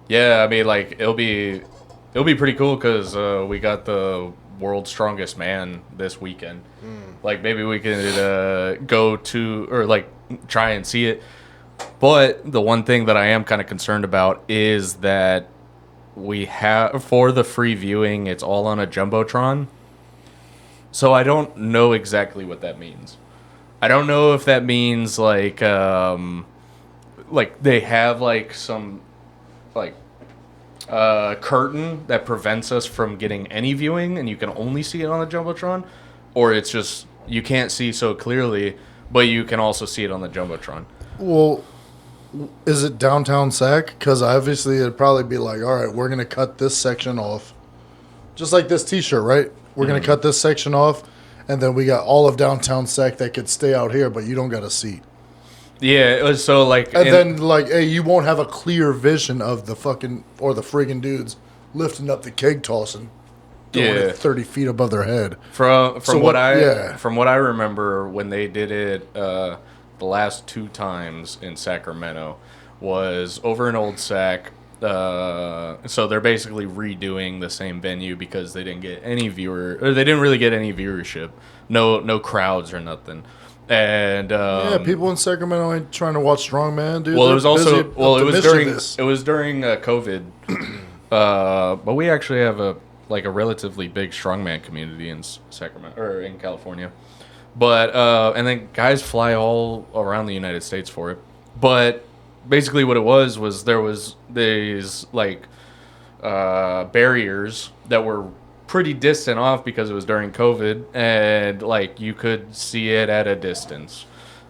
Yeah, I mean, like it'll be pretty cool because we got the world's strongest man this weekend. Like maybe we could go to or like try and see it. But the one thing that I am kind of concerned about is that we have for the free viewing, it's all on a jumbotron. So I don't know exactly what that means. I don't know if that means like they have like some like curtain that prevents us from getting any viewing, and you can only see it on the jumbotron, or it's just you can't see so clearly, but you can also see it on the jumbotron. Well, is it downtown Sac? Because obviously it'd probably be like, all right, we're gonna cut this section off, just like this T-shirt, right? We're gonna cut this section off, and then we got all of downtown Sac that could stay out here, but you don't got a seat. Yeah, it was so like, and then like, hey, you won't have a clear vision of the fucking or the friggin' dudes lifting up the keg toss and throwing it 30 feet above their head. From what I remember when they did it the last 2 times in Sacramento was over in Old Sac. So they're basically redoing the same venue because they didn't get any they didn't really get any viewership, no crowds or nothing. And people in Sacramento ain't trying to watch strongman, dude. Well, it was also it was during COVID, but we actually have a relatively big strongman community in Sacramento or in California, but and then guys fly all around the United States for it. But basically, what it was there was these barriers that were pretty distant off because it was during COVID, and like you could see it at a distance,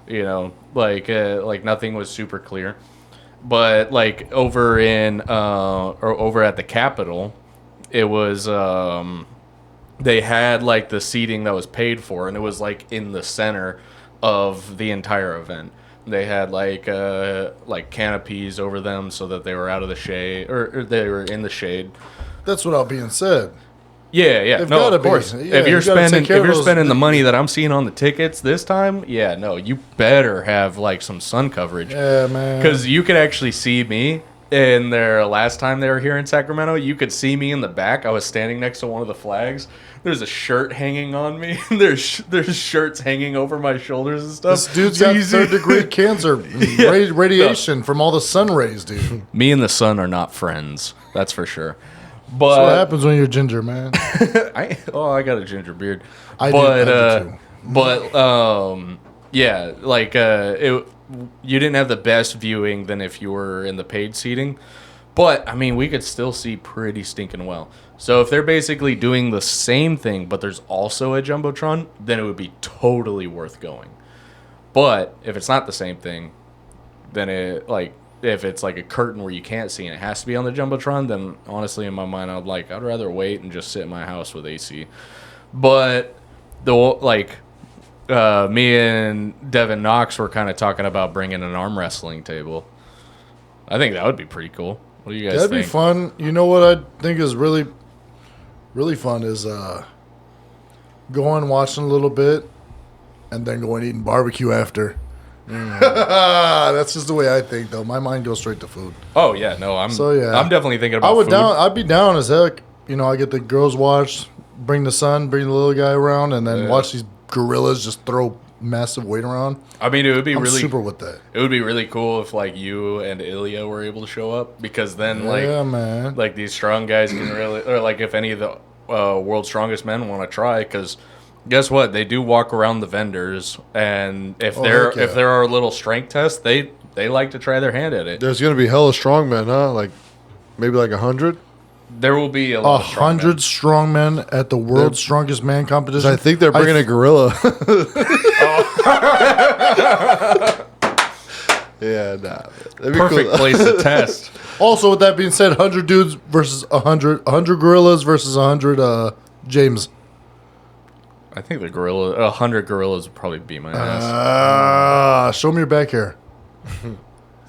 like nothing was super clear. But like over in or over at the Capitol, it was they had like the seating that was paid for, and it was like in the center of the entire event. They had like canopies over them so that they were out of the shade or they were in the shade. That's without being said. Yeah. No, of course. Yeah, if you're spending the money that I'm seeing on the tickets this time, you better have like some sun coverage. Yeah, man. Because you could actually see me in their last time they were here in Sacramento. You could see me in the back. I was standing next to one of the flags. There's a shirt hanging on me. There's shirts hanging over my shoulders and stuff. This dude's got third-degree cancer, radiation from all the sun rays, dude. Me and the sun are not friends. That's for sure. But that's what happens when you're ginger, man. I got a ginger beard. I do too. You didn't have the best viewing than if you were in the paid seating. But, I mean, we could still see pretty stinking well. So if they're basically doing the same thing, but there's also a jumbotron, then it would be totally worth going. But if it's not the same thing, then if it's like a curtain where you can't see and it has to be on the jumbotron, then honestly in my mind I'd rather wait and just sit in my house with AC. But me and Devin Knox were kind of talking about bringing an arm wrestling table. I think that would be pretty cool. What do you guys think? That'd be fun. You know what I think is really, really fun is going watching a little bit and then going eating barbecue after. That's just the way I think, though. My mind goes straight to food. Oh yeah, no, I'm definitely thinking about food. I'd be down as heck. I get the girls watch, bring the son, bring the little guy around, and then watch these gorillas just throw massive weight around. I mean, it would be I'm really super with that. It would be really cool if you and Ilya were able to show up, because then man, these strong guys can really, or if any of the world's strongest men want to try, because guess what? They do walk around the vendors, and if there are little strength tests, they like to try their hand at it. There's gonna be hella strong men, huh? Maybe 100. There will be 100 strong men at the world's strongest man competition. I think they're bringing a gorilla. Yeah, nah. Perfect place to test. Also, with that being said, 100 dudes versus 100 gorillas versus 100 James. I think 100 gorillas would probably beat my ass. Show me your back hair.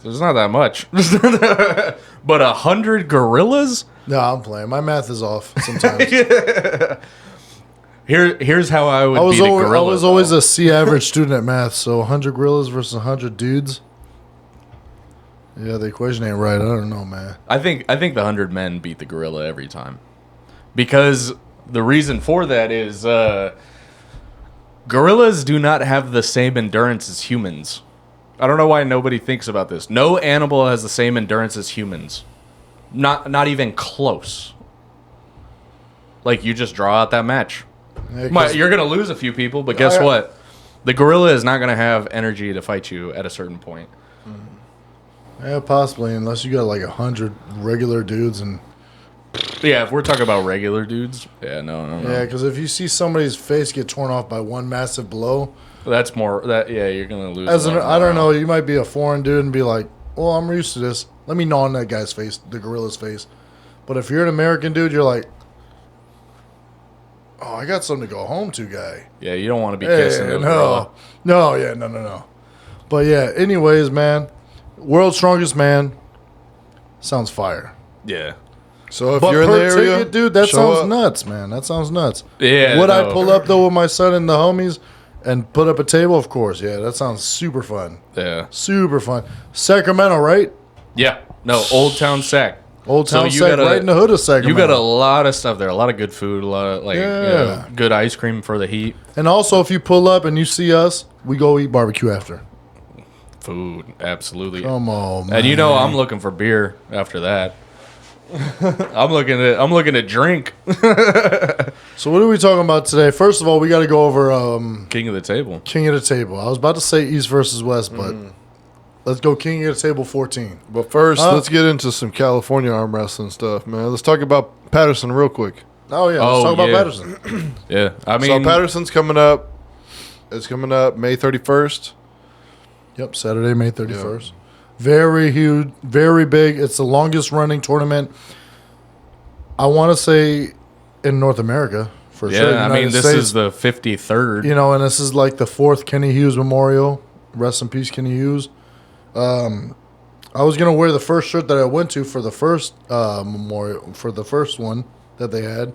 There's not that much. But 100 gorillas? No, I'm playing. My math is off sometimes. Here's how I would beat a gorilla. I was always a C average student at math, so 100 gorillas versus 100 dudes. Yeah, the equation ain't right. I don't know, man. I think the 100 men beat the gorilla every time, because the reason for that is gorillas do not have the same endurance as humans. I don't know why nobody thinks about this. No animal has the same endurance as humans. Not even close. Like, you just draw out that match. Yeah, You're going to lose a few people, but guess what? The gorilla is not going to have energy to fight you at a certain point. yeah, possibly, unless you got like 100 regular dudes and. Yeah, if we're talking about regular dudes, no. Yeah, because if you see somebody's face get torn off by one massive blow, That's more that. Yeah, you're gonna lose. I don't know. You might be a foreign dude and be like, "Well, I'm used to this. Let me gnaw on that guy's face, the gorilla's face." But if you're an American dude, you're like, "Oh, I got something to go home to, guy." Yeah, you don't want to be kissing the no, no. But yeah, anyways, man, world's strongest man sounds fire. Yeah. So if But you're in the per area, ticket, dude, that show sounds up. nuts, man. That sounds nuts. Yeah. Would I no. pull up though with my son and the homies and put up a table? Of course, yeah. That sounds super fun. Yeah. Super fun. Sacramento, right? Yeah. No, Old Town Sac. Old So Town you Sac, gotta- right in the hood of Sacramento. You got a lot of stuff there. A lot of good food. A lot of Yeah. good ice cream for the heat. And also, if you pull up and you see us, we go eat barbecue after. Food, absolutely. Come on, man. And you know I'm looking for beer after that. I'm looking to drink. So what are we talking about today? First of all, we got to go over King of the table. King of the Table. I was about to say East versus West, but let's go King of the Table 14. But first, let's get into some California arm wrestling stuff, man. Let's talk about Patterson real quick. Oh, yeah. Let's talk about Patterson. Yeah, I mean, So Patterson's coming up. It's coming up May 31st. Yep, Saturday, May 31st. Very huge, very big. It's the longest running tournament, I want to say, in North America, for sure. yeah. I mean, United this States. is the 53rd. You know, and this is like the 4th Kenny Hughes Memorial. Rest in peace, Kenny Hughes. I was going to wear the first shirt that I went to for the first memorial, for the first one that they had,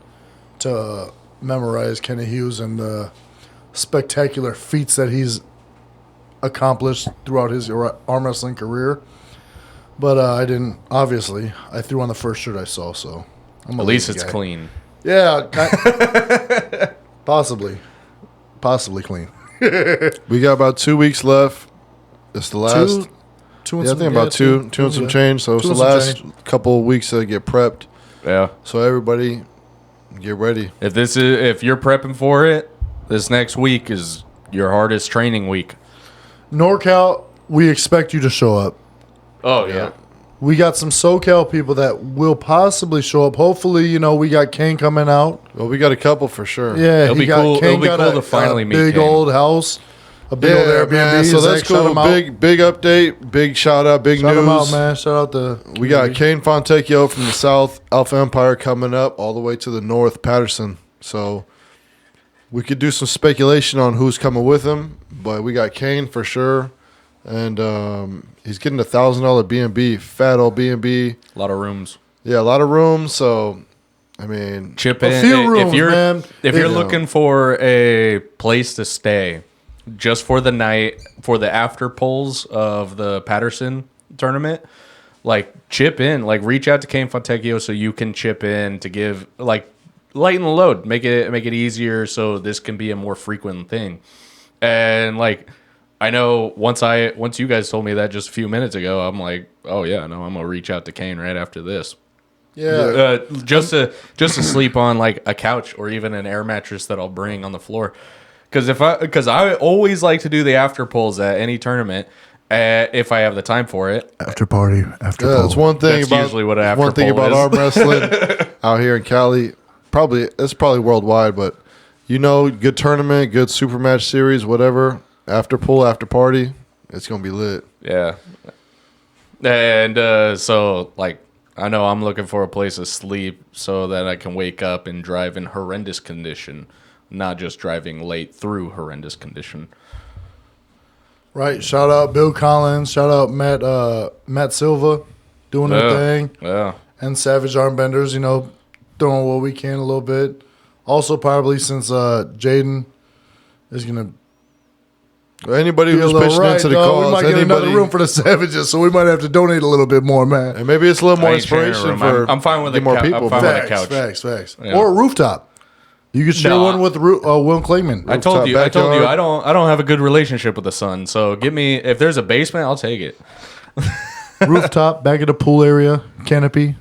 to memorize Kenny Hughes and the spectacular feats that he's accomplished throughout his arm wrestling career. But I didn't, obviously. I threw on the first shirt I saw, so I'm a At least lazy it's guy. clean. Yeah, possibly clean. We got about 2 weeks left. It's the last. Two and Yeah, I some, think about two and some change. So it's Two the and some last couple of weeks to get prepped. Yeah. So everybody, get ready. If you're prepping for it, this next week is your hardest training week. NorCal, we expect you to show up. Oh yeah. We got some SoCal people that will possibly show up. Hopefully, you know, we got Kane coming out. Well, we got a couple for sure. Yeah, It'll be cool. It'll be cool to finally meet big Kane. old house, a big old Airbnb. man. So that's Zach, shout cool. him out. Big update. Big shout out. Big Shout news. him out, man. Shout out to We got Kane Fontecchio from the South Alpha Empire coming up all the way to the North Patterson. So we could do some speculation on who's coming with him, but we got Kane for sure. And he's getting $1,000 B&B, fat old B&B. A lot of rooms. Yeah, a lot of room. So, I mean, Chip A in. few rooms, if you're man. if you're You know. looking for a place to stay, just for the night, for the after polls of the Patterson tournament, like chip in, like reach out to Kane Fontecchio so you can chip in to give, like, lighten the load, make it easier so this can be a more frequent thing. And like, I know once you guys told me that just a few minutes ago, I'm like, oh yeah, no, I'm gonna reach out to Kane right after this. yeah. Just to sleep on like a couch or even an air mattress that I'll bring on the floor. Because I always like to do the after pulls at any tournament if I have the time for it. After party, after yeah, that's one thing That's about usually what an one after thing poll about is. arm wrestling out here in Cali. It's probably worldwide, but you know, good tournament, good super match series, whatever. After pull, after party, it's gonna be lit. Yeah. And so like I know I'm looking for a place to sleep so that I can wake up and drive in horrendous condition, not just driving late through horrendous condition. Right. Shout out Bill Collins. Shout out Matt Silva doing their thing. Yeah. And Savage Armbenders, you know, throwing what we can a little bit. Also, probably since Jaden is going to Anybody Be a who's little pitching into the dog. cause, We might get anybody, another room for the Savages, so we might have to donate a little bit more, man. and maybe it's a little more I ain't sharing a inspiration room. for I'm fine with get a more cou- people. I'm fine man. with a couch. Facts. Yeah. Or a rooftop. You could share No, one with Will Klingman. I told you. backyard. I don't have a good relationship with the sun. So give me if there's a basement, I'll take it. Rooftop, back of the pool area, canopy.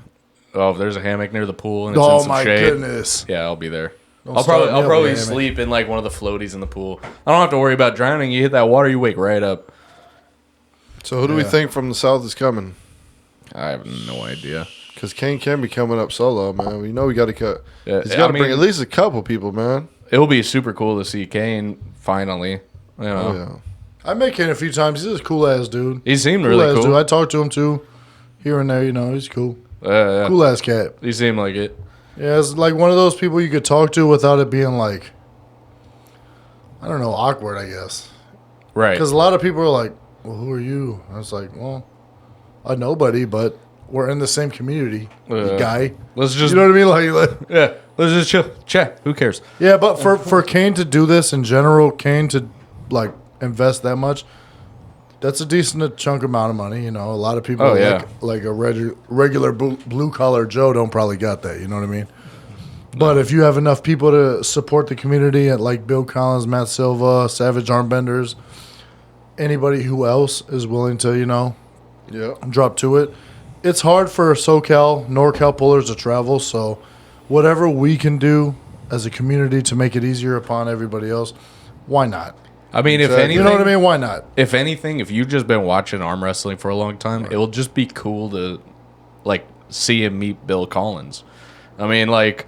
Oh, if there's a hammock near the pool and it's in Oh some my shade, goodness. yeah, I'll be there. Don't I'll start me up with probably a hammock. sleep in like one of the floaties in the pool. I don't have to worry about drowning. You hit that water, you wake right up. So who do we think from the south is coming? I have no idea. Because Kane can be coming up solo, man. We know we got to cut. Yeah, He's got to I bring mean- at least a couple people, man. It'll be super cool to see Kane finally. You know, Oh yeah. I met Kane a few times. He's a cool ass dude. he seemed Cool really ass cool. dude. I talked to him too, here and there. You know, he's cool. Yeah. Cool ass cat. He seemed like it. Yeah, it's like one of those people you could talk to without it being like, I don't know, awkward. I guess Right. because a lot of people are like, "Well, who are you?" I was like, "Well, a nobody, but we're in the same community, guy." Let's just You know what I mean? Like yeah. Let's just chill. Chat. Who cares? yeah, but for Kane to do this in general, Kane to like invest that much, that's a decent chunk amount of money. You know, a lot of people Oh, yeah. like a regular blue collar Joe don't probably got that. You know what I mean? But if you have enough people to support the community, at like Bill Collins, Matt Silva, Savage Armbenders, anybody who else is willing to, you know, Yeah. drop to it. It's hard for SoCal, NorCal pullers to travel, so whatever we can do as a community to make it easier upon everybody else, why not? I mean, if Exactly. anything, You know what I mean? Why not? If anything, if you've just been watching arm wrestling for a long time, it will just be cool to like see him meet Bill Collins. I mean, like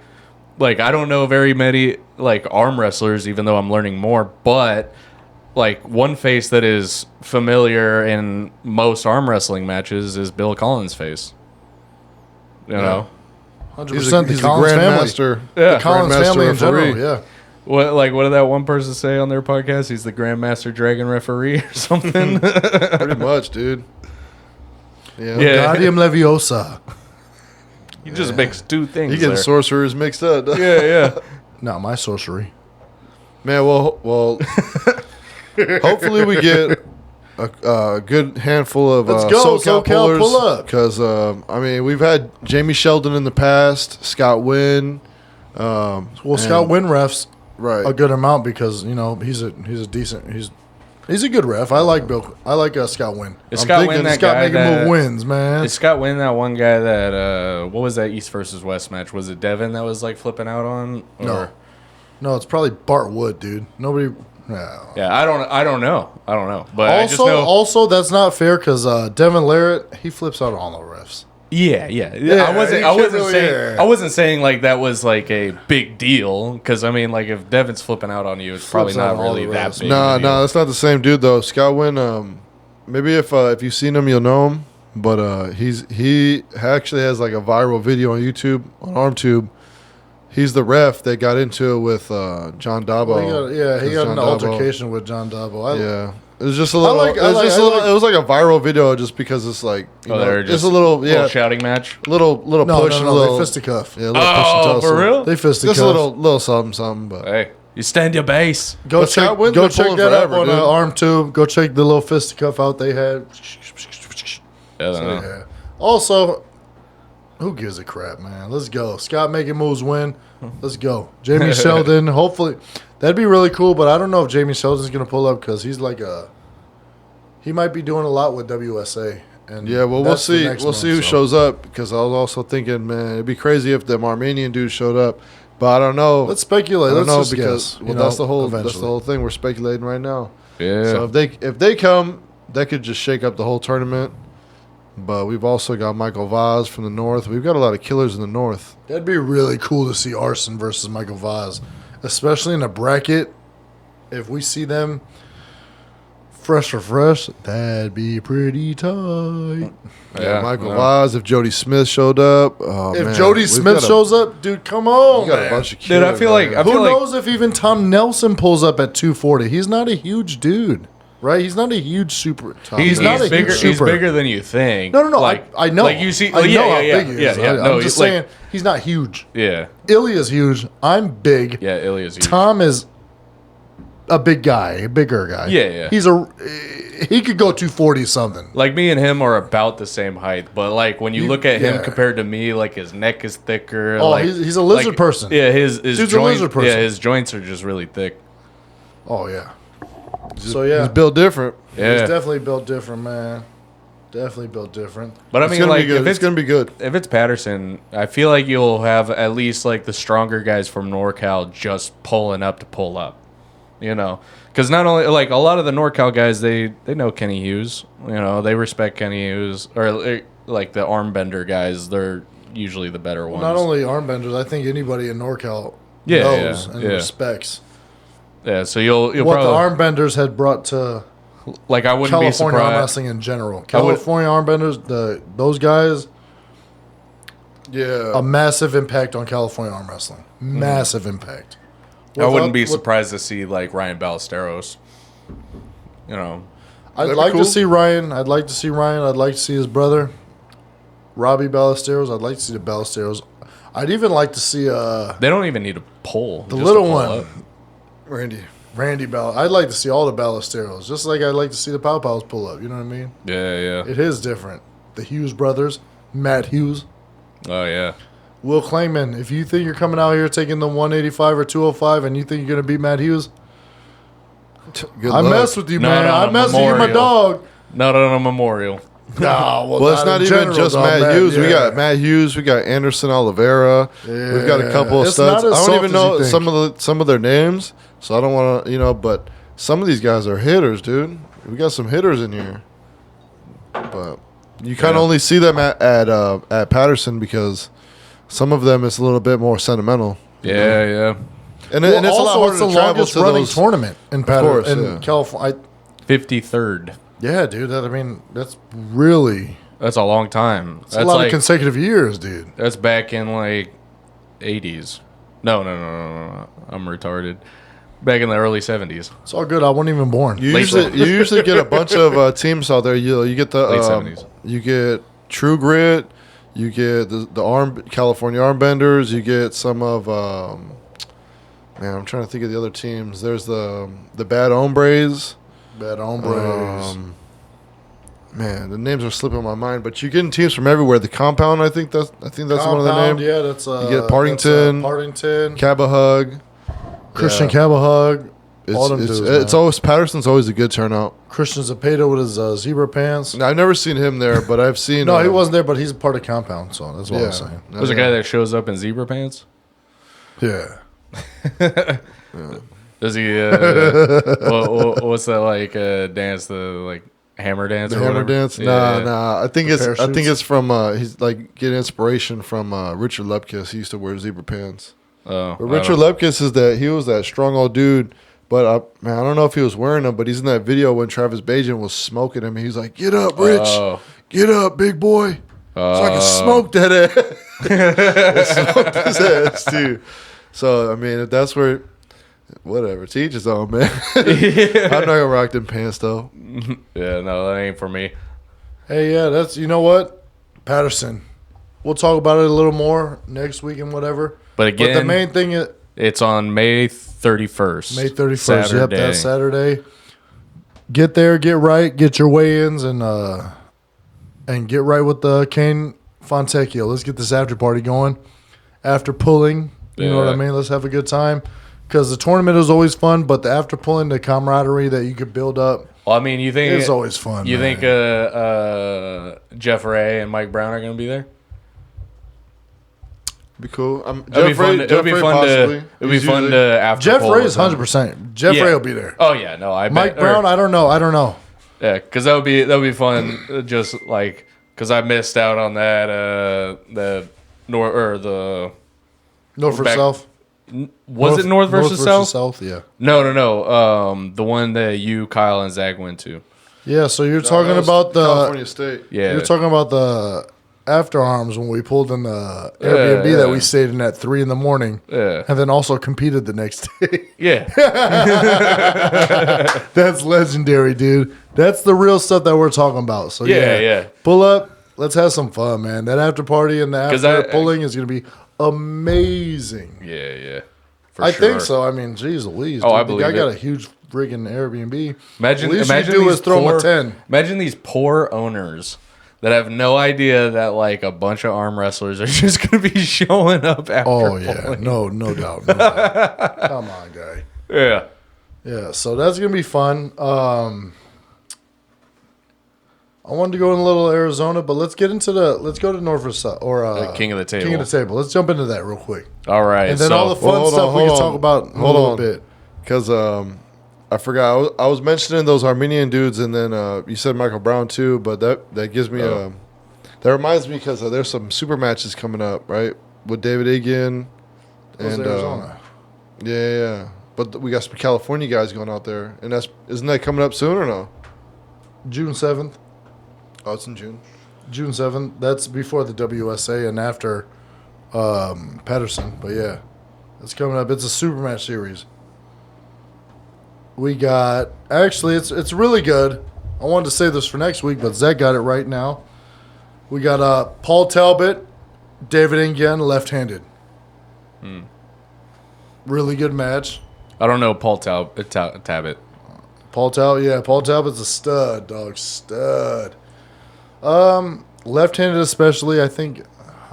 I don't know very many like arm wrestlers, even though I'm learning more. But like one face that is familiar in most arm wrestling matches is Bill Collins' face. You know 100%. He's the the Collins family. grandmaster. Yeah. The Collins Grandmaster family in referee. general, yeah. what did that one person say on their podcast? He's the Grandmaster Dragon referee or something. Pretty much, dude. Yeah. Yeah. Guardium Leviosa. He just makes two things. He getting there. sorcerers mixed up. Yeah. Not my sorcery. Man, well, hopefully we get a good handful of Let's go, SoCal, pullers, pull up. because I mean we've had Jamie Sheldon in the past, Scott Wynn. Well, Scott Wynn refs right? a good amount because, you know, he's a decent he's a good ref. I like Scott Wynn. Is I'm Scott thinking Wynn that Scott guy making that, move wins, man. Is Scott Wynn that one guy that what was that East versus West match? Was it Devin that was like flipping out on? Or? No, it's probably Bart Wood, dude. Nobody. No. Yeah, I don't know. But I just know. Also, that's not fair because Devin Larrett, he flips out on all the refs. Yeah. Yeah, I wasn't saying like that was like a big deal because I mean like if Devin's flipping out on you, it's probably Flips out not on all really the that refs. big. No, of a deal. that's not the same dude though. Scott Wynn. Maybe if you've seen him, you'll know him. But he actually has like a viral video on YouTube on ArmTube. He's the ref that got into it with John Dabo. He got an John Dabo- altercation with John Dabo. Yeah, it was just a little. like- it was I just like- a little. It was like a viral video, just because it's like you Oh, know, they're it's just a little little shouting match. little No, push, and a no, little they fisticuff. yeah, a little push and Oh, tussle. for real? They fisticuff. Just a little something. But Hey, you stand your base. Go But check, Scott Wynn's go been check pulling that forever, up on dude. ArmTube. Go check the little fisticuff out they had. I don't know. Yeah. Also, who gives a crap, man? Let's go. Scott making moves win. Let's go. Jamie Sheldon, hopefully. That'd be really cool, but I don't know if Jamie Sheldon's going to pull up because he's like he might be doing a lot with WSA. And yeah, well, we'll that's the see. next We'll month, see who so. shows up, because I was also thinking, man, it'd be crazy if them Armenian dudes showed up. But I don't know. Let's speculate. I don't Let's know just because guess, well, you that's know, the whole eventually. thing we're speculating right now. Yeah. So if they come, that could just shake up the whole tournament. But we've also got Michael Vaz from the north. We've got a lot of killers in the north. That'd be really cool to see Arson versus Michael Vaz, especially in a bracket. If we see them fresh for fresh, that'd be pretty tight. Yeah, Michael Vaz. If Jody Smith showed up, oh, If man, Jody we've Smith got a- shows up, dude, come on, we got man. a bunch of Dude, killers. I feel like- man. I feel Who like- knows if even Tom Nelson pulls up at 240? He's not a huge dude, right? He's not a huge super. He's not a bigger. huge He's super. bigger than you think. No. Like I know. Like you see. I know yeah, how yeah, big he is. yeah. I'm just saying he's not huge. Yeah. Ilya's huge. I'm big. Yeah. Ilya's huge. Tom is a bigger guy. Yeah. He could go 240 something. Like me and him are about the same height, but like when you look at him yeah. compared to me, like his neck is thicker. Oh, like, he's a lizard person. Yeah, his Dude's joints. a lizard person. Yeah, his joints are just really thick. Oh yeah. So yeah, He's built different. Yeah, he's definitely built different, man. Definitely built different. but I It's mean, gonna like be good. if It's gonna be good. if it's Patterson, I feel like you'll have at least like the stronger guys from NorCal just pulling up to pull up. You know, because not only like a lot of the NorCal guys, they know Kenny Hughes. You know, they respect Kenny Hughes, or like the armbender guys. They're usually the better ones. Not only armbenders, I think anybody in NorCal Yeah, knows yeah, and yeah. respects Yeah, so you'll what probably the armbenders had brought to like I wouldn't California be arm surprised. wrestling in general. would- California armbenders, those guys, Yeah. a massive impact on California arm wrestling. Massive impact. I wouldn't be With- surprised to see like Ryan Ballesteros. You know, I'd That'd be like cool. to see Ryan. I'd like to see Ryan. I'd like to see his brother, Robbie Ballesteros. I'd like to see the Ballesteros. I'd even like to see they don't even need to pull. the little one, Randy. Randy Ball. I'd like to see all the Ballesteros, just like I'd like to see the Pow Pows pull up. You know what I mean? Yeah, yeah. It is different. The Hughes brothers, Matt Hughes, Oh yeah. Will Clayman. If you think you're coming out here taking the 185 or 205 and you think you're going to beat Matt Hughes, Good I luck. mess with you, No, man. no, I no, mess with you, my Memorial. dog. Not on a memorial. No, Well, it's not in even general, just dog, Matt Hughes. We yeah. got Matt Hughes. We got Anderson Oliveira. We've got a couple of It's studs. not as I don't soft even as know you think. some of their names, so I don't want to, but some of these guys are hitters, dude. We got some hitters in here, but you kind of Yeah. only see them at Patterson because some of them is a little bit more sentimental. Yeah, yeah. And, Well, and it's also, a lot harder it's the to travel longest to running those. tournament in course, in yeah. California. 53rd. Yeah, dude. That's really That's a long time. a That's lot like of consecutive years, dude. that's back in like 80s. No. I'm retarded. Back in the early 70s. It's all good. I wasn't even born. You Late you usually get a bunch of teams out there. You get the Late 70s. you get True Grit, you get the California Armbenders, you get some of man, I'm trying to think of the other teams. There's the Bad Hombres. Bad hombres. Man, the names are slipping my mind, but you're getting teams from everywhere. The Compound, I think that's one of the Compound, names. Yeah, that's You get Partington. Partington, Cabahug. Christian Yeah. Cabahug. All them dudes, man. It's always Patterson's always a good turnout. Christian Zapata with his zebra pants. Now, I've never seen him there, but I've seen. No, he wasn't there, but he's a part of Compound, so that's what Yeah. I'm saying. There's a guy that shows up in zebra pants. Yeah. Does he? What's that like dance? The like hammer dance? The or hammer whatever? dance? Yeah. Nah. I think it's parachutes? from he's like getting inspiration from Richard Lepkus. He used to wear zebra pants. Oh, But Richard Lepkus he was that strong old dude. But man, I don't know if he was wearing them. But he's in that video when Travis Bajan was smoking him. He's like, "Get up, Rich! Oh. Get up, big boy!" So I can smoke that ass. It smoked his ass too. So I mean, if that's where, whatever, to each his own, man. I'm not gonna rock them pants though. Yeah, no, that ain't for me. Hey, yeah, that's, you know what? Patterson. We'll talk about it a little more next week and whatever. But again, But the main thing is it's on May 31st. May 31st. Saturday. Yep, that's Saturday. Get there, get right, get your weigh-ins, and get right with the Kane Fontecchio. Let's get this after party going. After pulling, you know what I Yeah. mean? Let's have a good time. Because the tournament is always fun, but the after pulling, the camaraderie that you could build up Well, I mean, you think is always fun. You man. think Jeff Ray and Mike Brown are going to be there? Be cool. It'd be fun. It'd be fun to. It'd be fun to after. Jeff pull Ray with is them. 100%. Jeff Yeah. Ray will be there. Oh yeah, no, I Mike bet, Brown, I don't know. yeah, because that would be fun. Just like because I missed out on that the North for Back- South. was it North versus South? South, yeah. No. The one that you, Kyle, and Zach went to. Yeah, so you're talking about California State. Yeah, You're talking about the after arms when we pulled in the Airbnb that we stayed in at 3 a.m. Yeah. and then also competed the next day. Yeah. That's legendary, dude. That's the real stuff that we're talking about. So Yeah. pull up. Let's have some fun, man. That after party and the 'Cause after I- pulling is going to be amazing. Yeah. For I sure. think so. I mean, geez Louise. Oh, dude. I The believe guy got it. a huge friggin' Airbnb. Imagine, the least imagine you do these is throw poor, them a 10. Imagine these poor owners that have no idea that like a bunch of arm wrestlers are just going to be showing up after. Oh, yeah. pulling. No doubt. No doubt. Come on, guy. Yeah. Yeah, so that's going to be fun. I wanted to go in a little Arizona, but let's go to North or South, or King of the Table. King of the Table. Let's jump into that real quick. All right. And then so, all the fun stuff we can talk about in a little bit. Because I forgot. I was mentioning those Armenian dudes, and then you said Michael Brown too. But that gives me that reminds me because there's some super matches coming up, right? With David Egan Those and Arizona. yeah. But we got some California guys going out there, and isn't that coming up soon or no? June 7th. Oh, it's in June. June 7th. That's before the WSA and after Patterson. But yeah, it's coming up. It's a super match series. We got, actually, it's really good. I wanted to say this for next week, but Zach got it right now. We got Paul Talbot, David Nguyen, left-handed. Really good match. I don't know Paul Talbot. Paul Talbot's a stud, dog, stud. Left-handed especially, I think.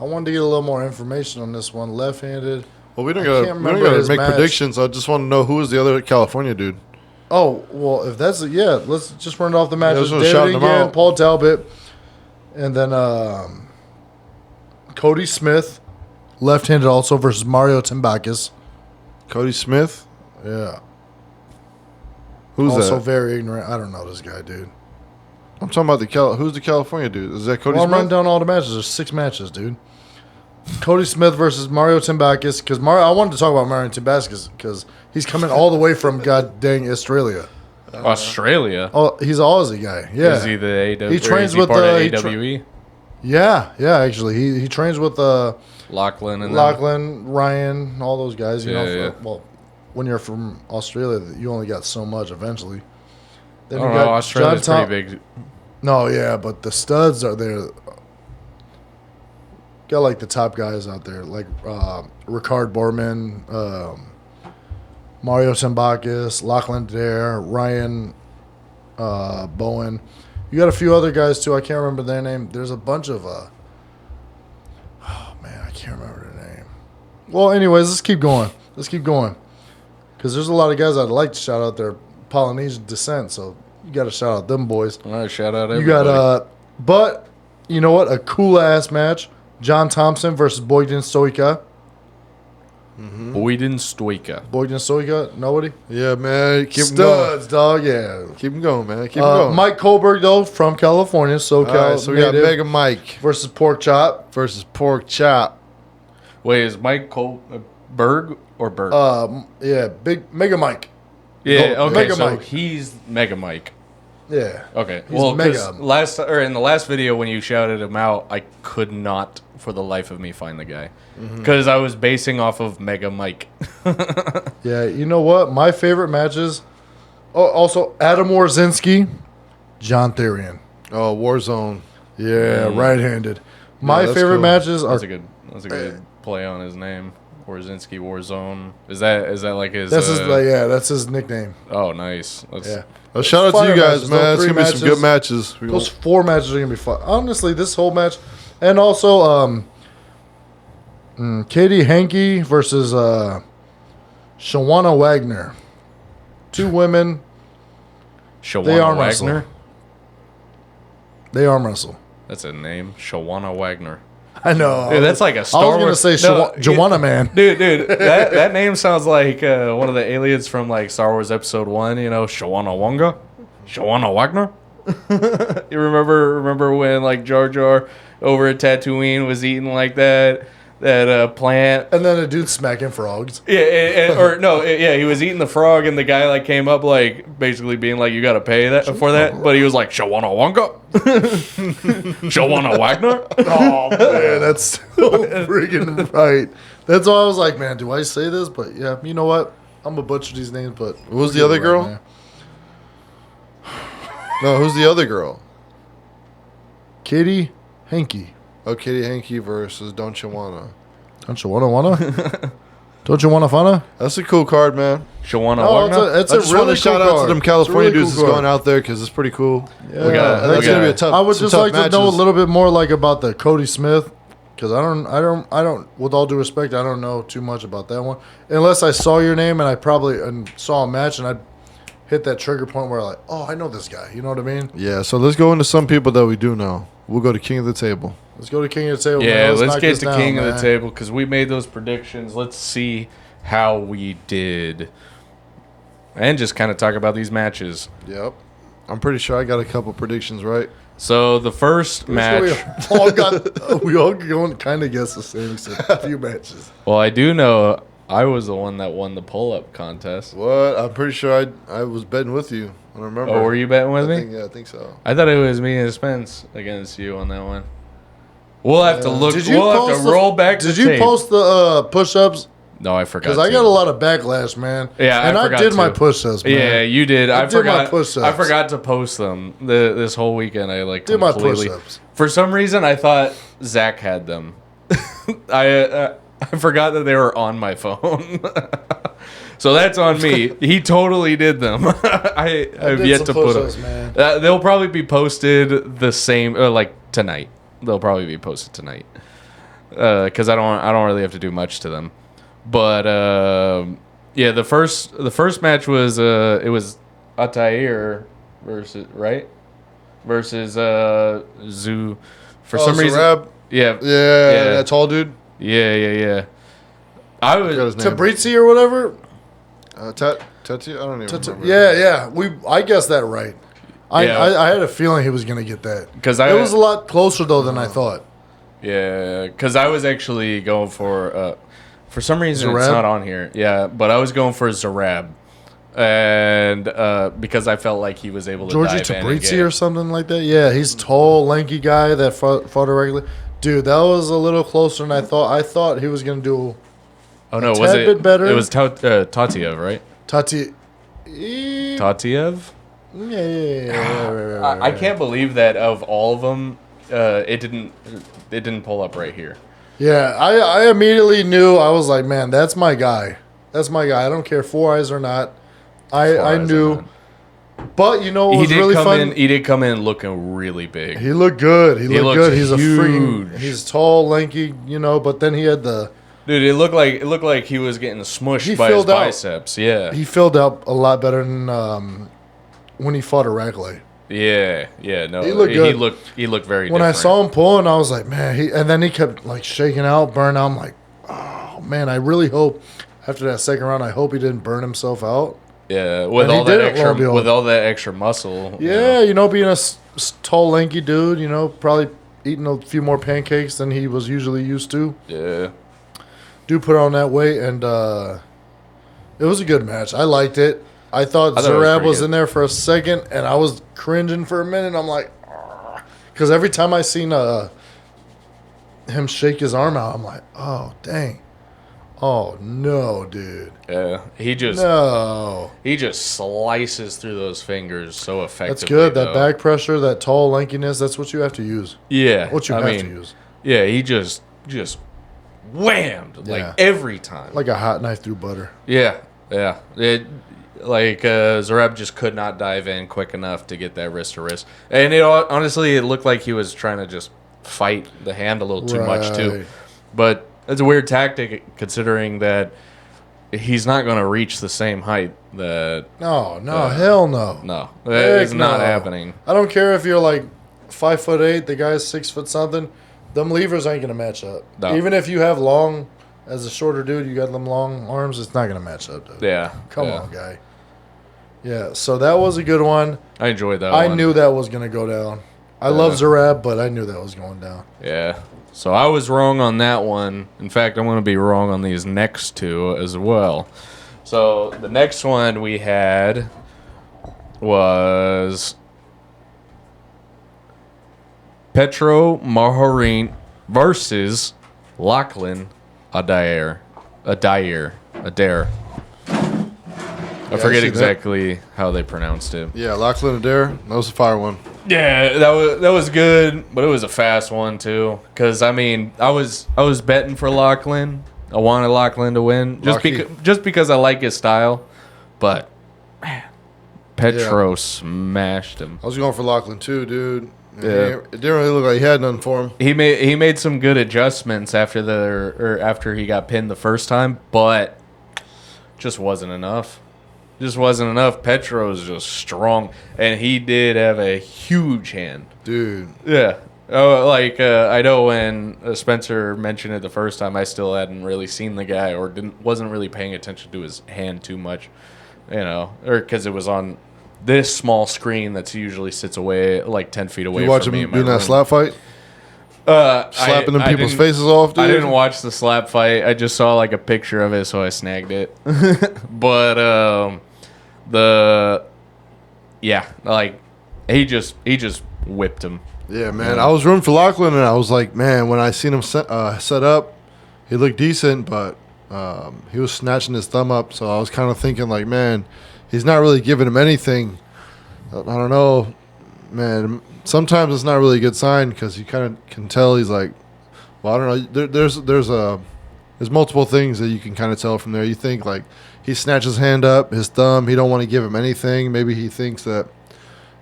I wanted to get a little more information on this one. Left-handed. Well, we don't can't got remember to his make match. predictions. I just want to know who is the other California dude. Oh, well, if that's let's just run it off the matches. let's shout David them Nguyen, out. Paul Talbot, and then Cody Smith, left-handed also versus Mario Timbakis. Cody Smith. Yeah. Who's also that? very ignorant. I don't know this guy, dude. I'm talking about who's the California dude? Is that Cody Well, I'm running Smith? down all the matches. There's 6 matches, dude. Cody Smith versus Mario Timbakis. Because I wanted to talk about Mario Timbakis because he's coming all the way from god dang Australia. Australia. Oh, he's an Aussie guy. Yeah. Is he the AW? He trains with part of he AWE? Yeah, actually, he trains with Lachlan and Lachlan, Ryan, all those guys. You know, Yeah. well, when you're from Australia, you only got so much eventually. Then I don't know. Australia's pretty big. No, yeah, but the studs are there. Got like the top guys out there, like Ricard Borman, Mario Timbakis, Lachlan Dare, Ryan Bowen. You got a few other guys too. I can't remember their name. There's a bunch of oh man, I can't remember their name. Well, anyways, let's keep going. Because there's a lot of guys I'd like to shout out their Polynesian descent. So you got to shout out them boys. All right, shout out everybody. You got but you know what? A cool ass match. John Thompson versus Boyden Stoica. Boyden Stoica. Boyden Stoica, nobody? Yeah, man. Keep him Studs, dog, yeah. going. Keep him going, man. Keep him going. Mike Kohlberg, though, from California, SoCal. All right, so we got native, Mega Mike versus Pork Chop. versus Pork Chop. Wait, is Mike Berg or Berg? Yeah, big Mega Mike. yeah, no, okay, Mega so Mike. he's Mega Mike. Yeah. Okay, He's well, 'cause mega. in the last video when you shouted him out, I could not for the life of me find the guy because I was basing off of Mega Mike. Yeah, you know what? My favorite matches. Oh, also Adam Warzinski, John Therian. Oh, Warzone. Yeah, right-handed. My that's favorite cool. matches are. That's a good play on his name. Warzinski Warzone. Is that like his? That's his nickname. Oh, nice. That's, Yeah. Well, shout out to Fire you guys, matches, man. those It's three going to be some good matches. Those 4 matches are gonna be fun. Honestly, this whole match, and also Katie Hankey versus Shawana Wagner. 2 women. Shawana arm Wagner. They arm wrestle. That's a name. Shawana Wagner. I know. Dude, that's like a Star I was gonna Wars. say Joanna Man. Dude, that name sounds like one of the aliens from like Star Wars Episode 1. You know, Shawana Wanga, Shawana Wagner. You remember when like Jar Jar over at Tatooine was eating like that plant? And then a dude smacking frogs. Yeah, he was eating the frog, and the guy like came up like basically being like, "You got to pay that for that," but he was like, "Shawana Wanga, Shawana Wagner." Oh man, that's so freaking right. That's why I was like, man, do I say this? But yeah, you know what? I'm gonna butcher these names, but Who's the other girl? man. No, who's the other girl? Katie Hankey. Oh, Katie Hankey versus Don't You Wanna. Don't you wanna? Don't Don't you want a funna? That's a cool card, man. Shawana Oh, Wagner? it's I a just want really to cool shout out card. to them California It's a really dudes cool that's card. going out there because it's pretty cool. Yeah, We got- That's we gonna got- be a tough. I would some just tough like to know a matches. little bit more like about the Cody Smith, because I don't. With all due respect, I don't know too much about that one. Unless I saw your name and I probably saw a match and I hit that trigger point where like, oh, I know this guy. You know what I mean? Yeah, so let's go into some people that we do know. We'll go to King of the Table. Let's go to King of the Table. Yeah, man. let's knock get this to down, King of man. the Table because we made those predictions. Let's see how we did. And just kind of talk about these matches. Yep. I'm pretty sure I got a couple predictions right. So the first match. We all going kind of guess the same except a few matches. Well, I do know I was the one that won the pull-up contest. What? I'm pretty sure I was betting with you. I don't remember. Oh, were you betting with me? I think so. I thought it was me and Spence against you on that one. We'll have to look. Did you We'll have post to roll back. Did the you tape. post the push-ups? No, I forgot. Because I got a lot of backlash, man. Yeah, and I I forgot did my to. push-ups, man. Yeah, you did. I did my forgot. push-ups. I forgot to post them this whole weekend. I like Did my completely. push-ups. For some reason, I thought Zach had them. I forgot that they were on my phone. So that's on me. He totally did them. I have did yet some to put push-ups, them. man. They'll probably be posted the same, like tonight. They'll probably be posted tonight because I don't really have to do much to them. But yeah, the first match was it was Atair versus Zoo. For some reason, Zarab? yeah, Yeah, that tall dude. yeah. I I got was his name. Tabrizi or whatever? Tati? I don't even remember. Yeah. I guessed that right. Yeah. I had a feeling he was going to get that. 'Cause it was a lot closer, though, than I thought. Yeah, because I was actually going for some reason it's Zarab? not on here. Yeah, but I was going for Zarab, and because I felt like he was able to Georgie dive in and Tabrizi get- or something like that? Yeah, he's tall, lanky guy that fought regularly. Dude, that was a little closer than I thought. I thought he was going to do Oh no, tad was it bit better. It was Tatiev, right? Tati. Tatiev. Yeah. I can't believe that of all of them, it didn't pull up right here. Yeah, I immediately knew. I was like, man, that's my guy. That's my guy. I don't care Four Eyes or not. I knew. But you know what He was did really come fun? in. He did come in looking really big. He looked good. He looked looked good. He's a huge. freaking. He's tall, lanky, but then he had the. Dude, it looked like he was getting smushed He by his filled out. biceps. Yeah. He filled out a lot better than when he fought Irakli. Yeah, no. He looked good. He looked very When I different. saw him pulling, I was like, man. And then he kept like shaking out, burn out. I'm like, oh man, I really hope after that second round, I hope he didn't burn himself out. Yeah, with And he all that didn't, lo and extra behold. with all that extra muscle. Yeah, being a tall, lanky dude, probably eating a few more pancakes than he was usually used to. Yeah. Dude put on that weight, and it was a good match. I liked it. I thought I thought it was Zarab pretty was good. in there for a second, and I was cringing for a minute. I'm like, because every time I seen him shake his arm out, I'm like, oh, dang. Oh, no, dude. Yeah. He just slices through those fingers so effectively. That's good. That though. back pressure, that tall lankiness, that's what you have to use. Yeah. What you I have mean, to use. Yeah, he just whammed Yeah. like every time. Like a hot knife through butter. Yeah. Zarab just could not dive in quick enough to get that wrist to wrist. And honestly, it looked like he was trying to just fight the hand a little too much too. Right. But it's a weird tactic considering that he's not going to reach the same height that No, hell no. no. Heck It's not no. happening. I don't care if you're like 5'8", the guy's 6 foot something. Them levers ain't gonna match up. No. Even if you have long, as a shorter dude, you got them long arms. It's not gonna match up, dude. Yeah. Come yeah. on, guy. Yeah. So that was a good one. I enjoyed that I one. knew that was gonna go down. I love Zarab, but I knew that was going down. Yeah. So I was wrong on that one. In fact, I'm going to be wrong on these next two as well. So the next one we had was Petro Maharin versus Lachlan Adair. I forget see that. exactly how they pronounced it. Yeah, Lachlan Adair. That was a fire one. Yeah, that was good, but it was a fast one too. Cause I mean, I was betting for Lachlan, I wanted Lachlan to win just because I like his style, but man, Petro smashed him. I was going for Lachlan too, dude. Yeah. It didn't really look like he had nothing for him. He made some good adjustments after he got pinned the first time, but just wasn't enough. Just wasn't enough. Petro's just strong, and he did have a huge hand, Dude. Yeah. Oh, I know when Spencer mentioned it the first time, I still hadn't really seen the guy or wasn't really paying attention to his hand too much, or because it was on this small screen that usually sits away like 10 feet away. You watch from me him doing that slap fight? Slapping them people's faces off, dude? I didn't watch the slap fight. I just saw like a picture of it, so I snagged it. But he just whipped him. Yeah, man. I was rooting for Lachlan, and I was like, man, when I seen him set up, he looked decent, but he was snatching his thumb up. So I was kind of thinking, like, man, he's not really giving him anything. I don't know, man. Sometimes it's not really a good sign because you kind of can tell he's like, well, I don't know. There's multiple things that you can kind of tell from there. You think, like, he snatched his hand up, his thumb. He don't want to give him anything. Maybe he thinks that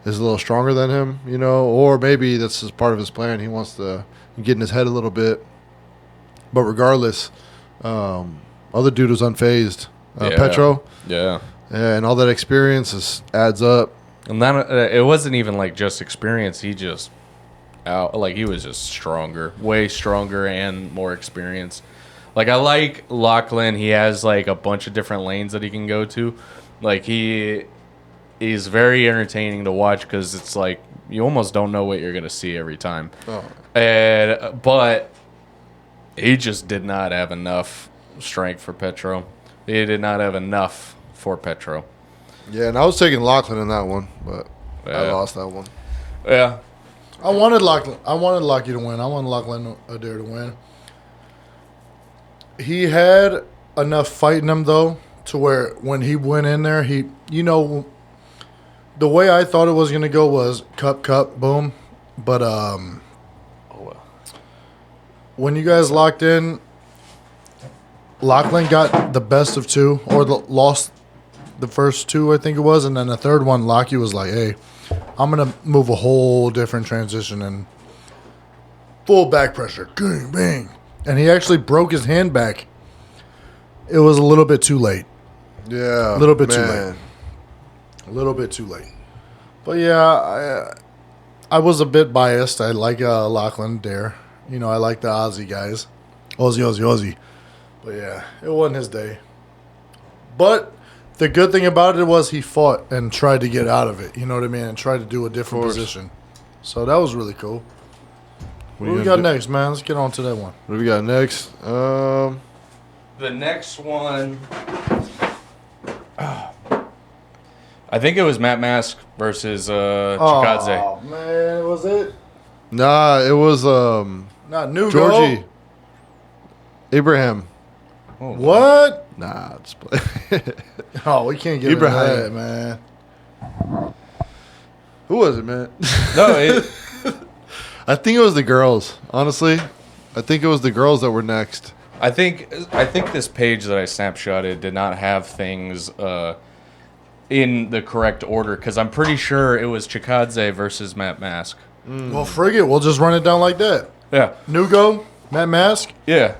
is a little stronger than him, or maybe that's just part of his plan. He wants to get in his head a little bit. But regardless, other dude was unfazed. Petro. Yeah. And all that experience adds up. And that it wasn't even like just experience. He just he was just stronger, way stronger and more experienced. Like I like Lachlan. He has like a bunch of different lanes that he can go to. Like he's very entertaining to watch because it's like you almost don't know what you're gonna see every time. Oh. But he just did not have enough strength for Petro. He did not have enough for Petro. Yeah, and I was taking Lachlan in that one, but Yeah. I lost that one. Yeah. I wanted Lachlan. I wanted Lockie to win. I wanted Lachlan Adair to win. He had enough fight in him though, to where when he went in there, the way I thought it was gonna go was cup, boom. But when you guys locked in, Lachlan got the best of two, or lost the first two, I think it was, and then the third one, Lockie was like, "Hey, I'm gonna move a whole different transition and full back pressure, bang, bang," and he actually broke his hand back. It was a little bit too late. Yeah, a little bit too late. A little bit too late. But yeah, I was a bit biased. I like Lachlan Dare. I like the Aussie guys, Aussie. But yeah, it wasn't his day. But the good thing about it was he fought and tried to get out of it. You know what I mean? And tried to do a different position. So that was really cool. What do we got next, man? Let's get on to that one. What do we got next? The next one, I think it was Matt Mask versus Chikadze. Oh man, was it? Nah, it was Not Nugo. Georgie Abraham. Oh, What? Nah, just play. Oh, we can't get into Ibrahim. that, man. Who was it, man? No, I think it was the girls. Honestly, I think it was the girls that were next. I think this page that I snapshotted did not have things in the correct order because I'm pretty sure it was Chikadze versus Matt Mask. Well, frig it. We'll just run it down like that. Yeah. Nugo, Matt Mask. Yeah.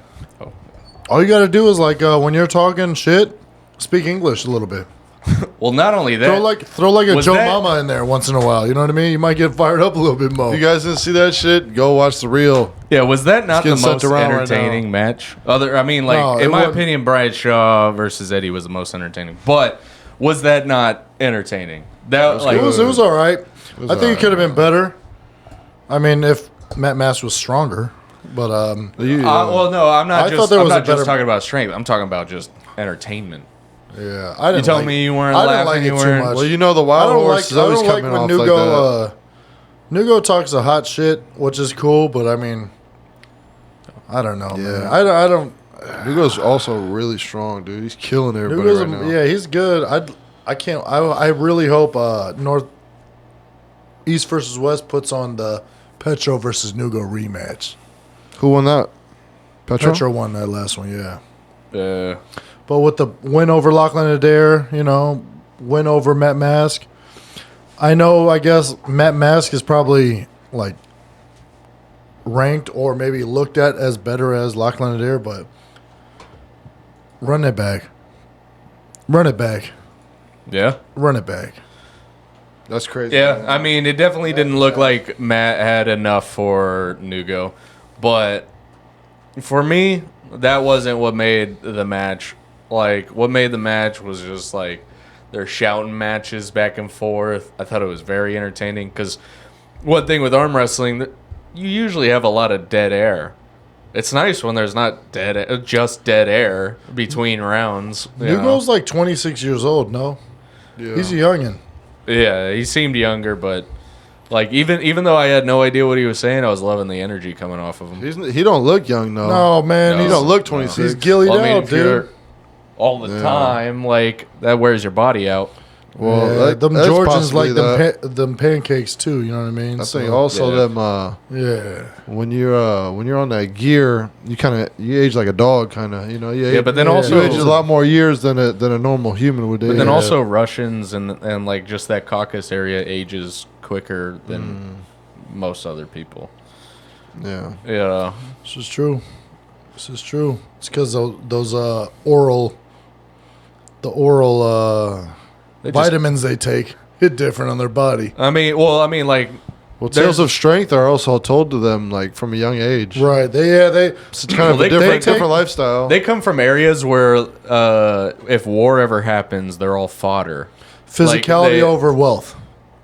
All you got to do is when you're talking shit, speak English a little bit. Well, not only that, Throw like a Was Joe that- Mama in there once in a while. You know what I mean? You might get fired up a little bit more. If you guys didn't see that shit, go watch the reel. yeah, was that not the getting sent most around right entertaining match? No, In it my wasn't. opinion, Brian Shaw versus Eddie was the most entertaining. But was that not entertaining? That it was all right. was I think it could have been better. I mean, if Matt Mask was stronger. But well, no, I'm not. I Just, thought there I'm was not a just better- talking about strength. I'm talking about just entertainment. yeah, I didn't. You told me you weren't I didn't laughing, like you it too weren't- much. Well, you know the I wild don't horse like. is I always don't like coming when off Nugo. like that. Nugo talks a hot shit, which is cool. But I mean, I don't know. Yeah. Man. I don't. Nugo's also really strong, dude. He's killing everybody Nugo's right now. yeah, he's good. I can't. I really hope North East versus West puts on the Petro versus Nugo rematch. Who won that? Petro? Petro won that last one. Yeah. But with the win over Lachlan Adair, win over Matt Mask, I guess Matt Mask is probably like ranked or maybe looked at as better as Lachlan Adair, but run it back. Yeah. Run it back. That's crazy. Yeah, I mean, it definitely didn't look like Matt had enough for Nugo. But for me, that wasn't what made the match. Like, what made the match was just, like, they're shouting matches back and forth. I thought it was very entertaining because one thing with arm wrestling, you usually have a lot of dead air. It's nice when there's not just dead air between rounds. Nugo's like 26 years old, no? Yeah. He's a youngin'. Yeah, he seemed younger, but like even though I had no idea what he was saying, I was loving the energy coming off of him. He don't look young, though. No, man. He He's, don't look 26. he's gillied Well, I mean, out, if you're dude. all the time, like that wears your body out. Well, Yeah, them that's Georgians possibly like that. them pancakes, too. You know what I mean? I think also yeah. them Yeah. when you're on that gear, you age like a dog, kind of. You age, but then you also- age a lot more years than a normal human would age. But then also Russians and like just that Caucasus area ages quicker than most other people. yeah. Yeah. This is true. It's because those oral They just- vitamins they take hit different on their body. I mean, like Well, There's- tales of strength are also told to them like from a young age. Right. They It's kind of Well, a they different lifestyle. they come from areas where if war ever happens, they're all fodder. physicality they- over wealth.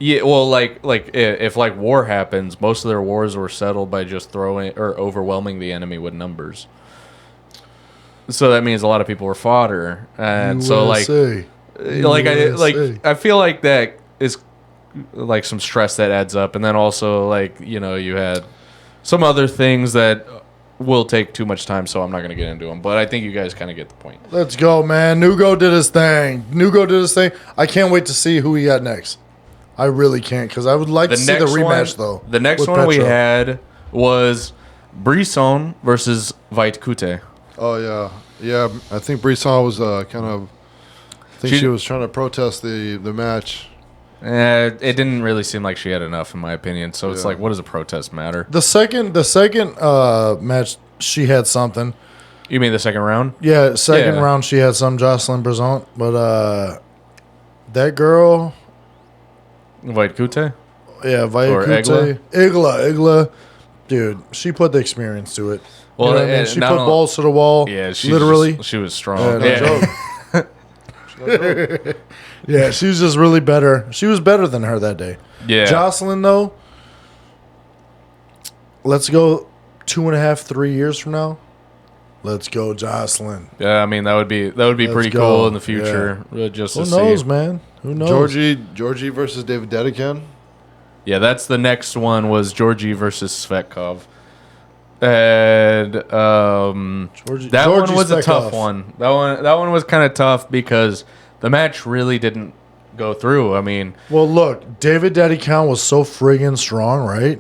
Yeah, well, like if like war happens, most of their wars were settled by just throwing or overwhelming the enemy with numbers. So that means a lot of people were fodder, and so USA. I feel like that is like some stress that adds up, and then also like you had some other things that will take too much time, so I'm not going to get into them. But I think you guys kind of get the point. Let's go, man. Nugo did his thing. I can't wait to see who he got next. I really can't because I would like to see the rematch, though. The next with one we Petro. had was Brisson versus Vaitkute. Oh yeah. I think Brisson was kind of. I think she was trying to protest the match. It didn't really seem like she had enough, in my opinion. So it's Yeah. like, what does a protest matter? The second match, she had something. You mean the second round? Yeah, second Yeah. round she had some Jocelyn Brizant, but that girl, Vaitkute? yeah, Or Vaitkute, Igla, dude, she put the experience to it. Well, You know what I mean? She not put only- balls to the wall. Yeah, literally. she was strong. No Yeah. joke. Yeah, she was just really better. She was better than her that day. Yeah. Jocelyn, though, let's go 2.5, 3 years from now. Let's go, Jocelyn. Yeah, I mean that would be pretty go. cool in the future. Just Who to knows, see. man? Who knows? Georgie versus David Dedican. Yeah, that's the next one was Georgie versus Svetkov. And Georgie that one was a Svetkov. tough one. That one was kind of tough because the match really didn't go through. I mean, Well, look, David Daddy Count was so friggin' strong, right?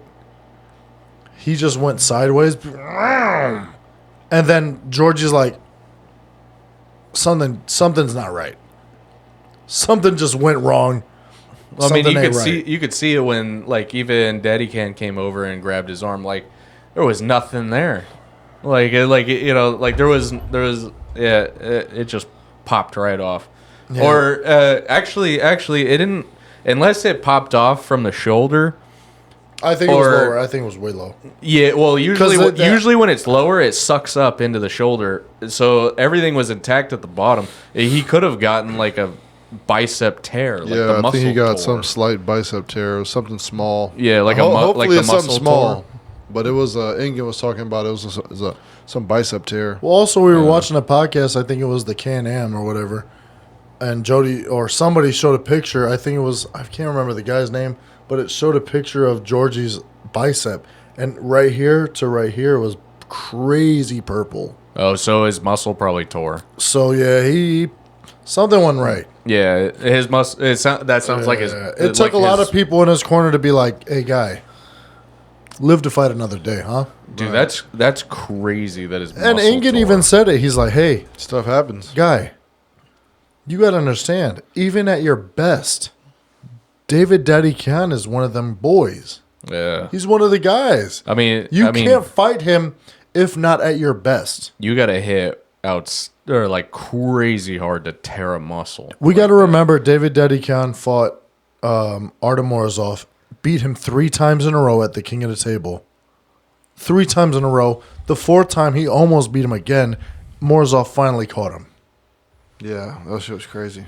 He just went sideways. And then Georgie's like, something's not right. Something just went wrong. I mean, Something ain't you could see it when like even Daddy Can came over and grabbed his arm. Like there was nothing there. There was it just popped right off. Yeah. Or actually it didn't, unless it popped off from the shoulder. I think it was or- lower. I think it was way low. Yeah, well, usually 'Cause usually when it's lower, it sucks up into the shoulder. So everything was intact at the bottom. He could have gotten like a bicep tear, like the Yeah, I muscle think he got tore. some slight bicep tear or something small. Yeah, like Hopefully like the it's something muscle small. tore. But it was Ingen was talking about it was some bicep tear. Well, also, we were watching a podcast. I think it was the Can-Am or whatever. And Jody or somebody showed a picture. I think it was, I can't remember the guy's name, but it showed a picture of Georgie's bicep. And right here to right here was crazy purple. Oh, so his muscle probably tore. So, yeah, something went right. Yeah, his muscle. That sounds like his. It took a lot of people in his corner to be like, hey, guy. Live to fight another day, huh? Dude, that's crazy. That is. And muscle Ingen tore. even said it. He's like, hey, Stuff happens. guy, you got to understand, even at your best, David Daddy Khan is one of them boys. Yeah. He's one of the guys. I mean, You can't fight him if not at your best. You got to hit out or like crazy hard to tear a muscle. We got to remember David Daddy Khan fought Artem Morozov, beat him 3 times in a row at the King of the Table. 3 times in a row. The 4th time, he almost beat him again. Morozov finally caught him. Yeah, that shit was crazy.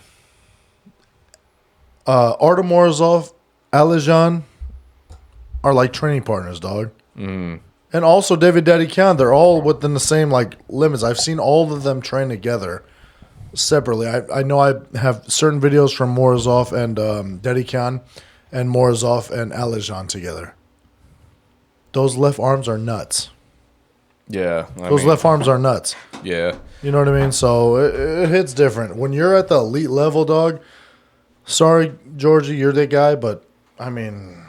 Artem Morozov, Alijan are like training partners, dog. Mm. And also David Daddy Khan, they're all within the same like limits. I've seen all of them train together separately. I know I have certain videos from Morozov and Daddy Khan and Morozov and Alijan together. Those left arms are nuts. Yeah. Those left arms are nuts. Yeah. You know what I mean? So it hits different. When you're at the elite level, dog, sorry, Georgie, you're the guy, but I mean...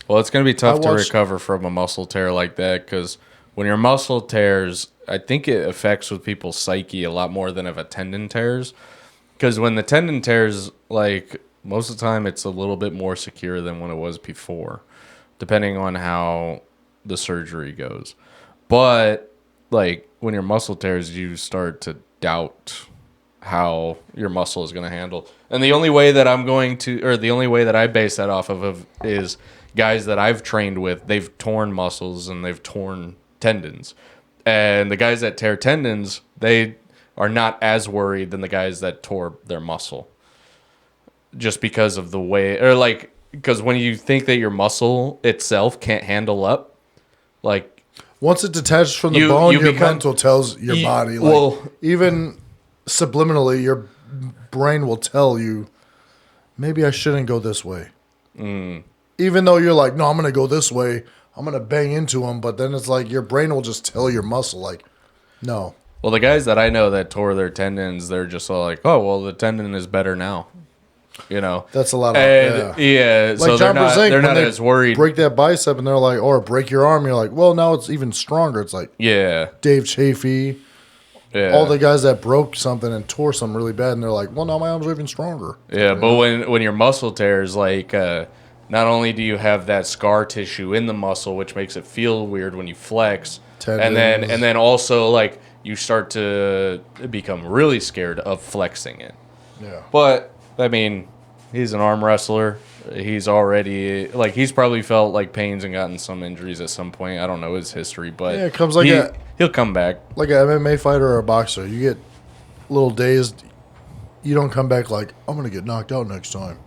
Well, it's going to be tough to watched- recover from a muscle tear like that because when your muscle tears, I think it affects with people's psyche a lot more than if a tendon tears. Because when the tendon tears, like most of the time, it's a little bit more secure than when it was before, depending on how the surgery goes. But like when your muscle tears, you start to doubt how your muscle is going to handle. And the only way that the only way that I base that off of is guys that I've trained with, they've torn muscles and they've torn tendons. And the guys that tear tendons, they are not as worried than the guys that tore their muscle. Just because of the way, or like, because when you think that your muscle itself can't handle up, like, once it detaches from the You- bone, you your become- mental tells your you- body. Like, well- even subliminally, your brain will tell you, maybe I shouldn't go this way. Even though you're like, no, I'm going to go this way. I'm going to bang into him. But then it's like your brain will just tell your muscle, like, no. well, the guys that I know that tore their tendons, they're just all like, oh, well, the tendon is better now. You know? That's a lot of, And yeah, so they're not, Brzezinski, they're when not they as worried. break that bicep and they're like, or break your arm. You're like, well, now it's even stronger. It's like Yeah. Dave Chafee, Yeah. all the guys that broke something and tore something really bad. And they're like, well, now my arms are even stronger. Yeah, but when your muscle tears, like, not only do you have that scar tissue in the muscle, which makes it feel weird when you flex, and Tendons. then also like you start to become really scared of flexing it. Yeah. But I mean, he's an arm wrestler. He's already like he's probably felt like pains and gotten some injuries at some point. I don't know his history, but Yeah, it comes like he'll come back. Like an MMA fighter or a boxer, you get a little dazed. You don't come back like, I'm going to get knocked out next time.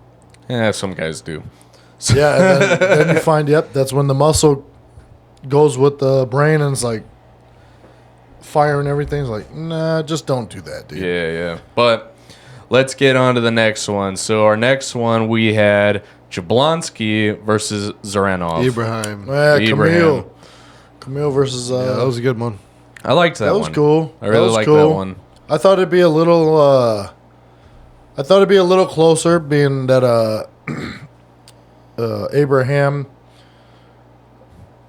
Yeah, some guys do. Yeah, and then you find, yep, that's when the muscle goes with the brain and it's like fire and everything's like, nah, just don't do that, dude. Yeah. But let's get on to the next one. So our next one, we had Jablonski versus Zaranov. Ibrahim. Yeah, Ibrahim. Camille versus... Yeah, that was a good one. I liked that one. that was cool. I really liked that one. I thought it'd be a little... closer, being that Abraham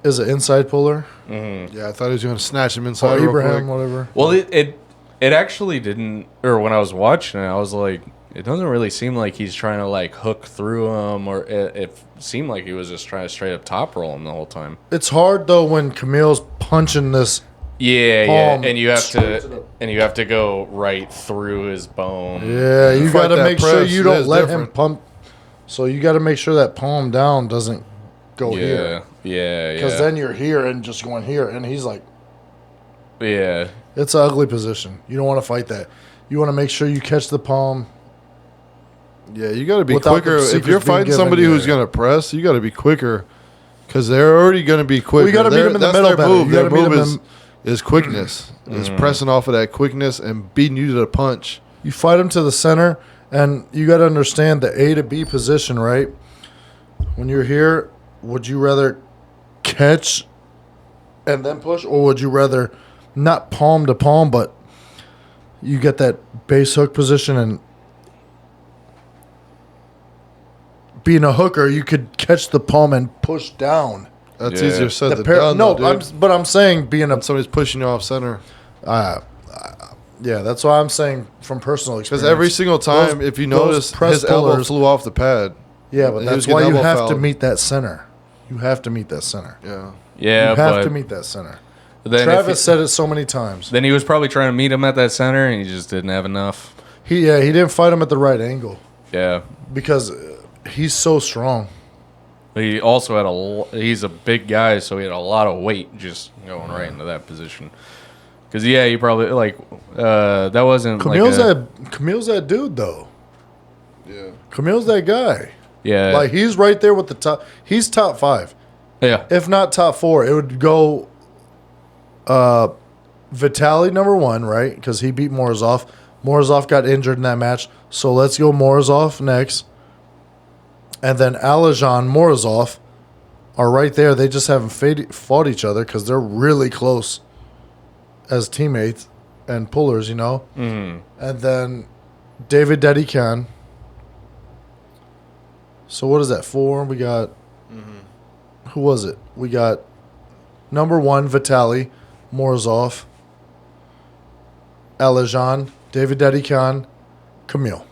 is an inside puller. Yeah, I thought he was going to snatch him Or inside real Abraham, quick. whatever. Well, it actually didn't, or when I was watching it, I was like, it doesn't really seem like he's trying to like hook through him, or it seemed like he was just trying to straight up top roll him the whole time. It's hard though when Camille's punching this. Yeah, Palm and you have straight to go right through his bone. Yeah, you Fight got to that make sure press, you it don't is let him different. pump. So you got to make sure that palm down doesn't go here, Yeah, because then you're here and just going here, and he's like, yeah. it's an ugly position. You don't want to fight that. You want to make sure you catch the palm. Yeah, you got to be Without the quicker. If secrets you're being fighting given, somebody who's yeah. going to press, you got to be quicker because they're already going to be quicker. We gotta meet 'em in the That's middle their better. move. You Their gotta meet move 'em is quickness. Is pressing off of that quickness and beating you to the punch. You fight him to the center, and you got to understand the A to B position, right? When you're here, would you rather catch and then push, or would you rather not palm to palm, but you get that base hook position, and being a hooker, you could catch the palm and push down. That's Yeah. easier said The than par- done. no, though, dude. but I'm saying being a When somebody's pushing you off center. yeah, that's why I'm saying from personal experience. Because every single time, Those- if you those notice, press his elbow pullers- flew off the pad. yeah, but he that's was getting why you elbow have to fouled. meet that center. You have to meet that center. Yeah. Yeah, You have but to meet that center. then Travis said it so many times. then he was probably trying to meet him at that center, and he just didn't have enough. He didn't fight him at the right angle Yeah. because he's so strong. He also had he's a big guy, so he had a lot of weight just going right into that position. Because, he probably, that wasn't Camille's that dude, though. Yeah. Camille's that guy. Yeah. Like, he's right there with the top. He's top 5. Yeah. If not top 4, it would go Vitaly number 1, right? Because he beat Morozov. Morozov got injured in that match. So let's go Morozov next. And then Alajan, Morozov are right there. They just haven't fought each other because they're really close as teammates and pullers, you know? Mm-hmm. And then David Dedikan. So what is that, 4? We got... Who was it? We got number 1, Vitaly, Morozov, Alajan, David Dedikan, Camille.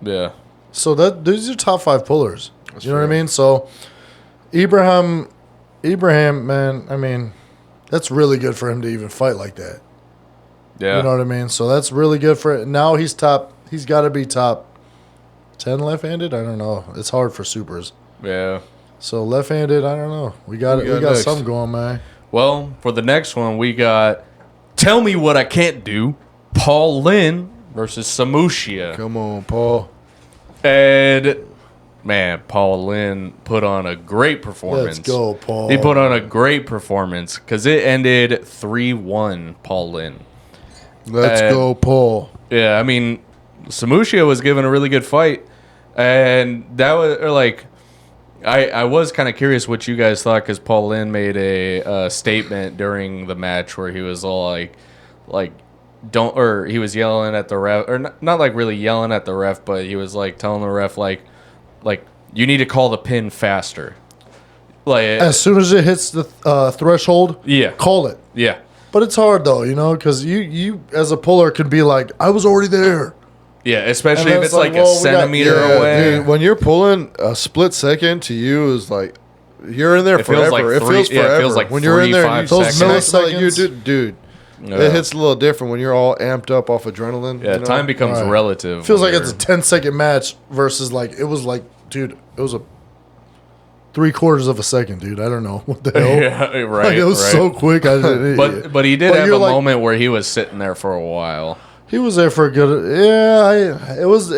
Yeah. So these are top 5 pullers. That's you know what I fair. mean? So Ibrahim, man, I mean, that's really good for him to even fight like that. Yeah. You know what I mean? So that's really good for it. Now he's got to be top 10 left-handed. I don't know. It's hard for supers. Yeah. So left-handed, I don't know. We got next? something going, man. Well, for the next one, we got Tell Me What I Can't Do, Paul Lynn versus Samushia. Come on, Paul. And, man, Paul Lynn put on a great performance. Let's go, Paul. He put on a great performance because it ended 3-1 Paul Lynn. Let's go, Paul. Yeah, I mean, Samushia was given a really good fight. And that was, I was kind of curious what you guys thought because Paul Lynn made a statement during the match where he was all he was yelling at the ref, or not like really yelling at the ref, but he was like telling the ref like you need to call the pin faster. Like As soon as it hits the threshold, Yeah. call it. yeah, But it's hard though, you know, because you as a puller could be like, I was already there. yeah, especially And if it's it's like like, a well, we got- centimeter yeah, away. Dude, when you're pulling, a split second to you is like you're in there It feels forever. like it three- feels yeah, it forever. feels like when you're in 3, there, 5 you, Those seconds. like you milliseconds. dude. Yeah. It hits a little different when you're all amped up off adrenaline. Yeah, you know? time becomes Right. relative. Feels when like it's a you're- 10-second match versus like it was like, dude, it was a 3/4 of a second, dude. I don't know what the hell. yeah, right. Like, it was right. so quick. But he did But have you're a like- moment where he was sitting there for a while. he was there for a good. Yeah, it was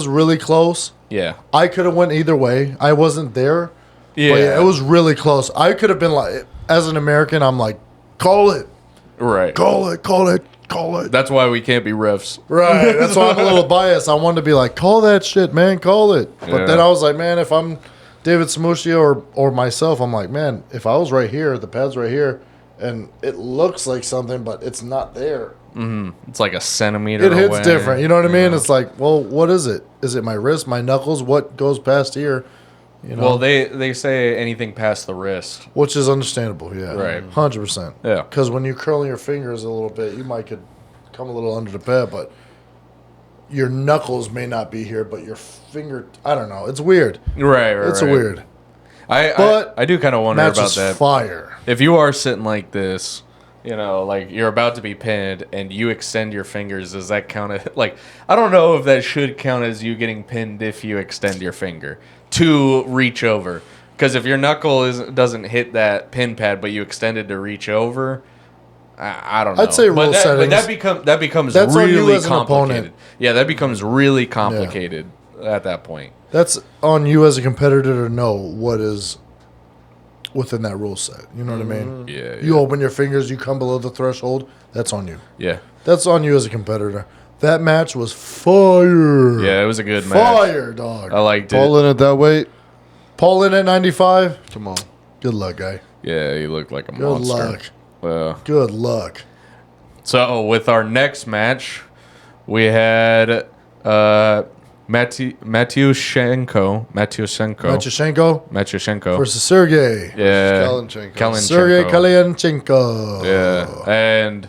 really close. Yeah. I could have went either way. I wasn't there. Yeah. But yeah, it was really close. I could have been like, as an American, I'm like, call it, right. call it, call it, call it. That's why we can't be refs. Right. That's why I'm a little biased. I wanted to be like, call that shit, man, call it. But Yeah. then I was like, man, if I'm David Samushia or myself, I'm like, man, if I was right here, the pad's right here, and it looks like something, but it's not there. It's like a centimeter It hits away. different. You know what I mean? Yeah. It's like, well, what is it? Is it my wrist, my knuckles? What goes past here? You know, Well, they say anything past the wrist. which is understandable. Yeah, Right. 100%. Yeah. Because when you curl your fingers a little bit, you could come a little under the pad, but your knuckles may not be here, but your finger, I don't know. It's weird. Right. It's right. weird. I I do kind of wonder Match about is that. fire. If you are sitting like this, you know, like you're about to be pinned and you extend your fingers, does that count as, like, I don't know if that should count as you getting pinned if you extend your finger to reach over. Because if your knuckle doesn't hit that pin pad, but you extended to reach over, I don't know. I'd say rule but settings. that becomes That's on you really as an complicated. opponent. Yeah, that becomes really complicated at that point. That's on you as a competitor to know what is within that rule set. You know what I mean? Yeah. You open your fingers, you come below the threshold. That's on you. Yeah. That's on you as a competitor. That match was fire. Yeah, it was a good match. Fire, dog. I liked it. Paul in at that weight. Paul in at 95. Come on. Good luck, guy. Yeah, he looked like a Good monster. luck. Good luck. So with our next match, we had Matyushenko versus Sergey. Yeah, Kalinchenkov. Sergey Kalinchenkov. Yeah, and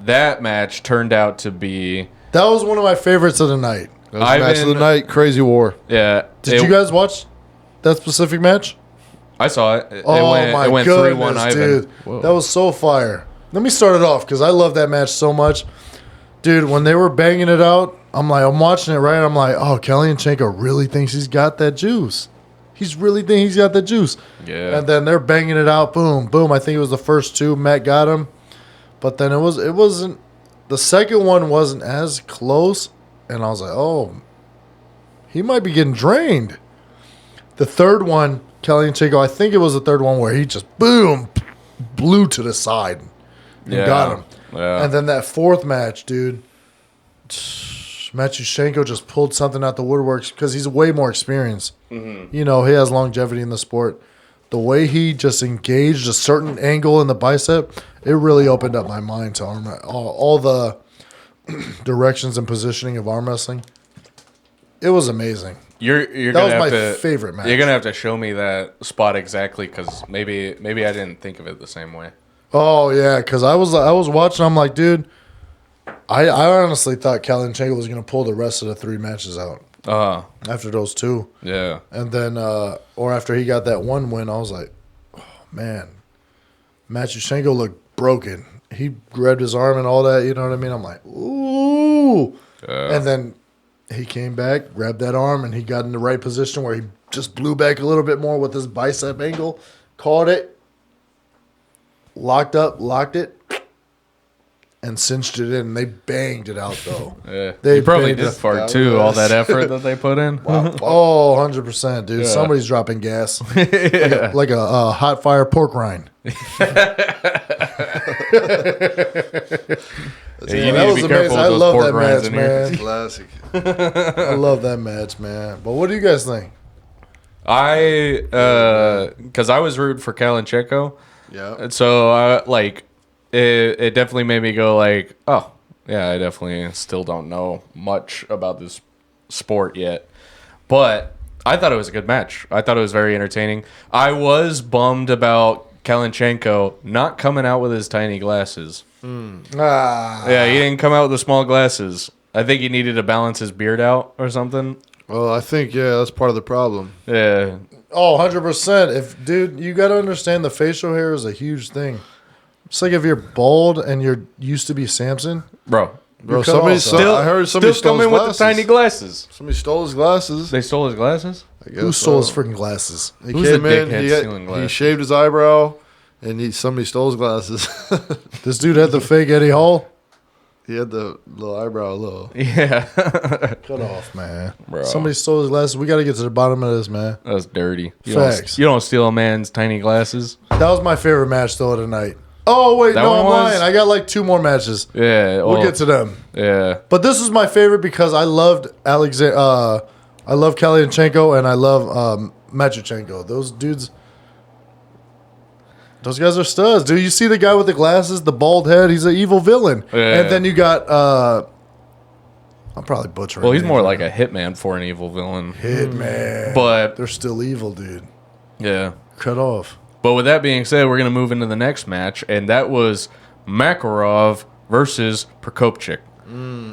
that match turned out to be. That was one of my favorites of the night. That was match of the night. Crazy War. Yeah. Did you guys watch that specific match? I saw it. It My went goodness, 3-1 Ivan. dude. Whoa. That was so fire. Let me start it off because I love that match so much. Dude, when they were banging it out, I'm watching it, right? I'm like, oh, Kalinchenkov really thinks he's got that juice. He's really thinking he's got that juice. Yeah. And then they're banging it out. Boom, boom. I think it was the first two. Matt got him. But then it wasn't. The second one wasn't as close. And I was like, oh, he might be getting drained. The third one, Kalinchenkov, I think it was the third one where he just, boom, blew to the side and got him. Yeah. And then that fourth match, dude, Matyushenko just pulled something out the woodworks because he's way more experienced. Mm-hmm. You know, he has longevity in the sport. The way he just engaged a certain angle in the bicep, it really opened up my mind to all the directions and positioning of arm wrestling. It was amazing. You're That gonna was have my to, favorite match. You're gonna have to show me that spot exactly because maybe I didn't think of it the same way. Oh yeah, because I was watching. I'm like, dude, I honestly thought Kalinchenkov was gonna pull the rest of the three matches out after those two. Yeah. And then, or after he got that one win, I was like, oh, man, Matyushenko looked broken. He grabbed his arm and all that, you know what I mean? I'm like, ooh. And then he came back, grabbed that arm, and he got in the right position where he just blew back a little bit more with his bicep angle, caught it, locked it, and cinched it in. They banged it out, though. Yeah. They You probably banged did it. fart too, all that effort that they put in. Oh, 100%, dude. Yeah. Somebody's dropping gas. Yeah. Like a hot fire pork rind. Yeah, you that need was to be careful amazing. I with those love pork that rinds match, in here. man. Classic. I love that match, man. But what do you guys think? Because I was rooting for Kalinchenkov. Yeah. And so, it definitely made me go like, oh, yeah, I definitely still don't know much about this sport yet. But I thought it was a good match. I thought it was very entertaining. I was bummed about Kalinchenkov not coming out with his tiny glasses. Yeah, he didn't come out with the small glasses. I think he needed to balance his beard out or something. Well, I think, that's part of the problem. Yeah. Oh, 100%. Dude, you got to understand the facial hair is a huge thing. It's like if you're bald and you're used to be Samson. Bro, You're cut somebody off, stole, though. I heard somebody still stole come his in with glasses. the tiny glasses. Somebody stole his glasses. They stole his glasses? I guess Who stole his so. freaking glasses? He Who's came the in, dickhead stealing he glasses? shaved his eyebrow, and somebody stole his glasses. This dude had the fake Eddie Hall. He had the little eyebrow low. Yeah. Cut off, man. Bro. Somebody stole his glasses. We got to get to the bottom of this, man. That's dirty. Facts. You don't steal a man's tiny glasses. That was my favorite match, though, of the night. Oh, wait, That no, one I'm was? lying. I got like two more matches. Yeah. We'll get to them. Yeah. But this was my favorite because I loved I love Kalinchenkov and I love Matyushenko. Those dudes, those guys are studs. Do you see the guy with the glasses, the bald head? He's an evil villain. Yeah. And then you got I'm probably butchering. Well, he's names more right like now. a hitman for an evil villain. Hitman. But They're still evil, dude. yeah. Cut off. But with that being said, we're gonna move into the next match, and that was Makarov versus Prokopchik.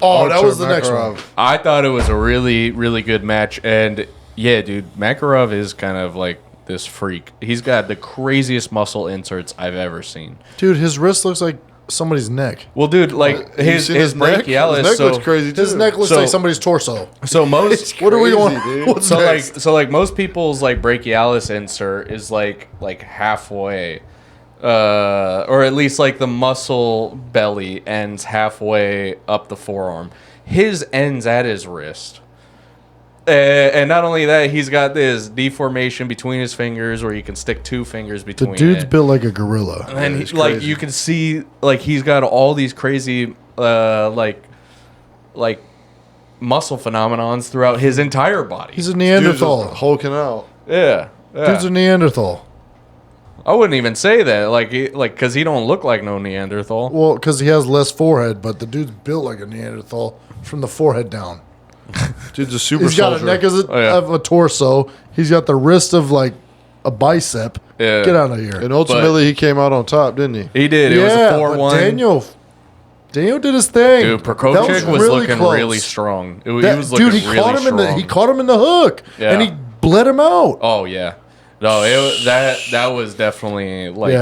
Oh, that was the next one. I thought it was a really, really good match, and yeah, dude, Makarov is kind of like this freak. He's got the craziest muscle inserts I've ever seen. Dude, his wrist looks like somebody's neck. Well, dude, like You his seen neck? brachialis. His neck so, looks crazy too. His neck looks So- like somebody's torso. so most What are we Crazy, going? dude. What's so next? like most people's like brachialis insert is like halfway, or at least like the muscle belly ends halfway up the forearm. His ends at his wrist. And not only that, he's got this deformation between his fingers where you can stick two fingers The between dude's it. built like a gorilla. And it's like crazy. you can see, like he's got all these crazy, like muscle phenomenons throughout his entire body. He's a Dude's Neanderthal. just hulking out. Yeah. Dude's a Neanderthal. I wouldn't even say that. Like, because he don't look like no Neanderthal. Well, because he has less forehead, but the dude's built like a Neanderthal from the forehead down. Dude's a super He's soldier. got a neck of a torso. He's got the wrist of like a bicep. Yeah. Get out of here. And ultimately, he came out on top, didn't he? He did. It was a 4-1. But Daniel did his thing. Dude, Prokopchik was looking really strong. He was looking really strong. He caught him in the hook, Yeah. and he bled him out. Oh yeah, no, that was definitely like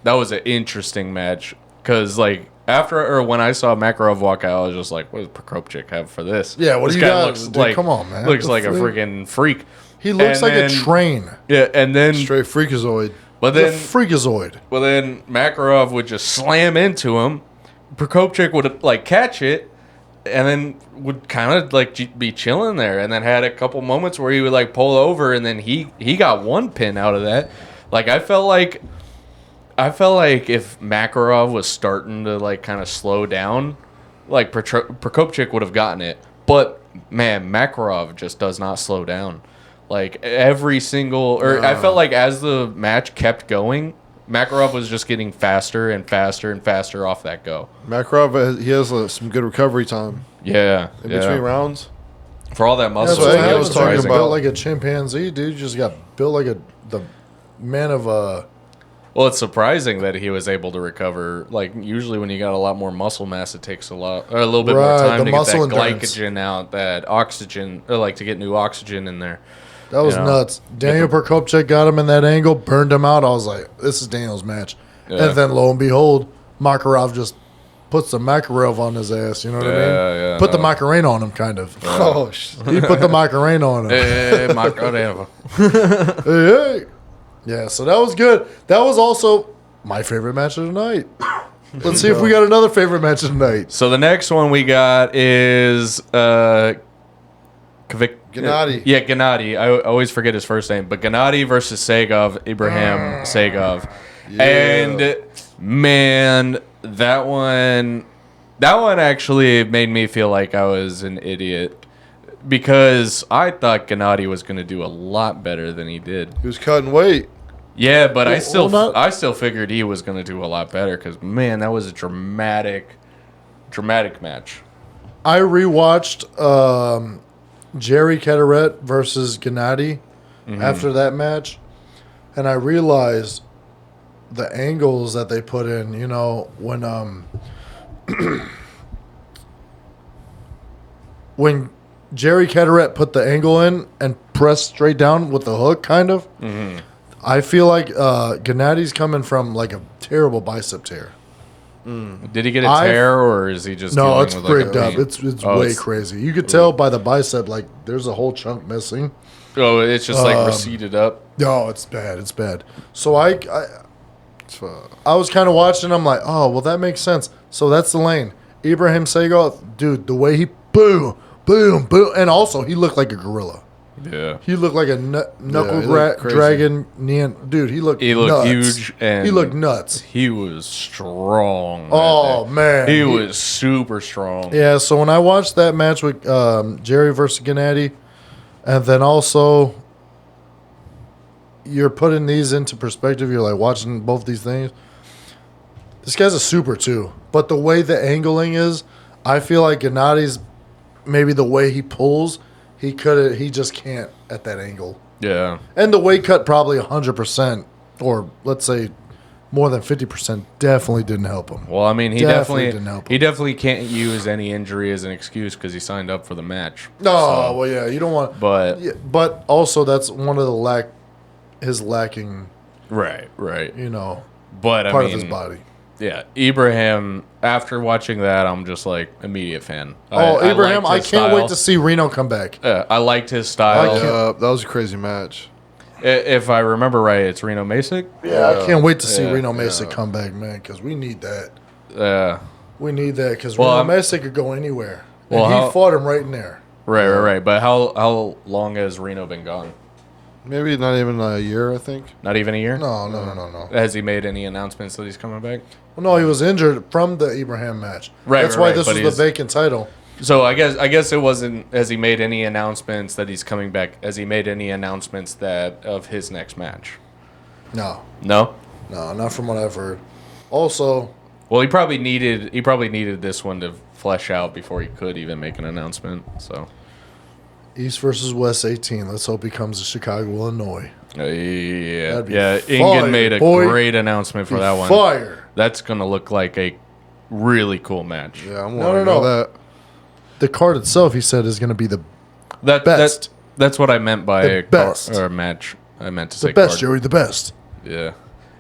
that was an interesting match because like when I saw Makarov walk out, I was just like, what does Prokopchik have for this? Yeah, what this do you guy got? looks Dude, like come on, man. looks The like a freak. freaking freak. He looks like a train. Yeah, and then Straight freakazoid. but The then freakazoid. well then Makarov would just slam into him. Prokopchik would like catch it. And then would kind of like be chilling there, and then had a couple moments where he would like pull over, and then he got one pin out of that. Like I felt like if Makarov was starting to like kind of slow down, like Prokopchik would have gotten it. But man, Makarov just does not slow down. Like every single, I felt like as the match kept going, Makarov was just getting faster and faster and faster off that go. Makarov, he has some good recovery time Yeah, in between rounds. For all that muscle, what That's what I I was was talking talking about. Built like a chimpanzee, dude. You just got built like the man of a. Well, it's surprising that he was able to recover. Like usually, when you got a lot more muscle mass, it takes a little bit more Right, time the to get that muscle endurance. glycogen out, that oxygen, or like to get new oxygen in there. That was You know? nuts. Daniel Prokopchik got him in that angle, burned him out. I was like, this is Daniel's match. Yeah. And then lo and behold, Makarov just puts the Makarov on his ass. You know what I mean? Yeah, Put the Macarena on him, kind of. Oh, shit. He put the Macarena on him. Hey, Makarov. Hey, hey. Yeah, so that was good. That was also my favorite match of the night. Let's see if we got another favorite match of the night. So the next one we got is Gennady. Yeah, Gennady. I always forget his first name, but Gennady versus Sagov, Ibrahim Sagov. Yeah. And man, that one actually made me feel like I was an idiot because I thought Gennady was going to do a lot better than he did. He was cutting weight. Yeah, but I Well, still figured he was going to do a lot better because man, that was a dramatic match. I rewatched Jerry Caderet versus Gennady after that match, and I realized the angles that they put in. You know, when Jerry Caderet put the angle in and pressed straight down with the hook, kind of. I feel like Gennady's coming from like a terrible bicep tear. Did he get a tear, or is he just No, dealing it's with, like, rigged a up. pain? It's Oh, way crazy. You could tell by the bicep, like there's a whole chunk missing. Oh, it's just like receded up. No, it's bad. It's bad. So I was kind of watching. I'm like, oh, well, that makes sense. So that's the lane. Ibrahim Sagov, dude, the way he boom, boom, boom, and also he looked like a gorilla. Yeah. He looked like a knuckle he looked crazy. dragon. Dude, he looked nuts. huge, and he looked nuts. He was strong. Oh man, he was super strong. Yeah, so when I watched that match with Jerry versus Gennady, and then also you're putting these into perspective, you're like watching both these things. This guy's a super too, but the way the angling is, I feel like Gennady's maybe the way he pulls, he just can't at that angle. Yeah. And the weight cut probably 100%, or let's say more than 50%, definitely didn't help him. Well, I mean, he Definitely definitely didn't help he him. definitely can't use any injury as an excuse because he signed up for the match. No, well, yeah, you don't want. But Yeah, but also that's one of the his lacking, right. you know, But part I mean, of his body. yeah, Ibrahim. After watching that, I'm just like immediate fan. Oh, Ibrahim, I liked his can't style. wait to see Reno come back. I liked his style. That was a crazy match. If I remember right, it's Reno Masick. Yeah, I can't wait to see Yeah, Reno Masick come back, man, because we need that. Uh, We need that because Well, Reno Masick could go anywhere. And Well, he fought him right in there. right. But how long has Reno been gone? Maybe not even a year, I think. Not even a year. No. Has he made any announcements that he's coming back? Well, no, he was injured from the Ibrahim match. Right, That's right, why right, this but was he's- the vacant title. So I guess it wasn't. Has he made any announcements that he's coming back? Has he made any announcements that of his next match? No, No. not from what I've heard. Also, Well, he probably needed this one to flesh out before he could even make an announcement. So. East versus West 18. Let's hope he comes to Chicago, Illinois. Yeah. That'd be Yeah. fire, Ingen made a boy. great announcement for that one. Fire. That's gonna look like a really cool match. Yeah, I'm No, wanting no, to know no. that. The card itself, he said, is going to be the best. That's what I meant by The a best. or a match. I meant to say best, card. Joey, the best. Yeah.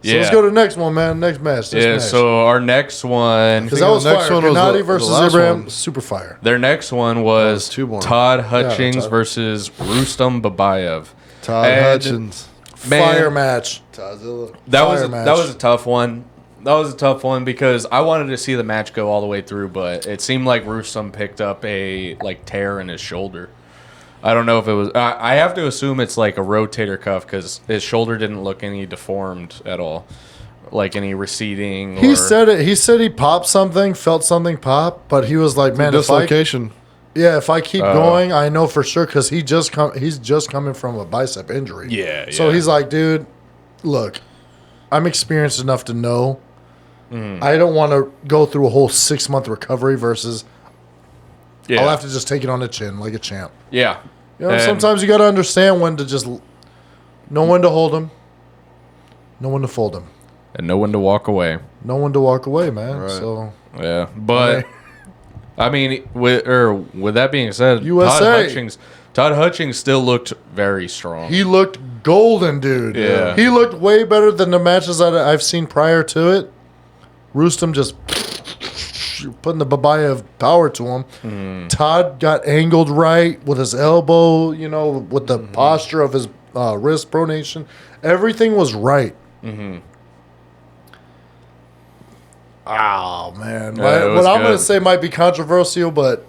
So let's go to the next one, man. Next match. Yeah, so our next one, because that was the next fire. one was Gennady the versus last Abraham, one. super fire. their next one was two more. Todd Hutchings Todd. versus Rustam Babayev. Todd And, Hutchins. man, Fire match. Todzilla. That was Fire a, match. that was a tough one. That was a tough one because I wanted to see the match go all the way through, but it seemed like Rustam picked up a tear in his shoulder. I don't know if it was. I have to assume it's like a rotator cuff because his shoulder didn't look any deformed at all, like any receding. He said it. He said he popped something, felt something pop, but he was like, "Man, Dislocation. if I keep going, I know for sure because he's just coming from a bicep injury. Yeah. So he's like, dude, look, I'm experienced enough to know. I don't want to go through a whole 6-month recovery versus I'll have to just take it on the chin like a champ. Yeah. You know, And- sometimes you got to understand when to just know when to hold him, know when to fold him, and know when to walk away. know when to walk away, man. Right. So Yeah, but I mean, with that being said, USA. Todd Hutchings still looked very strong. he looked golden, dude. Yeah. He looked way better than the matches that I've seen prior to it. Rustam just putting the Babayev power to him. Todd got angled right with his elbow, with the posture of his wrist pronation. Everything was right. Oh, man. Yeah, it What was I'm going good. to say might be controversial, but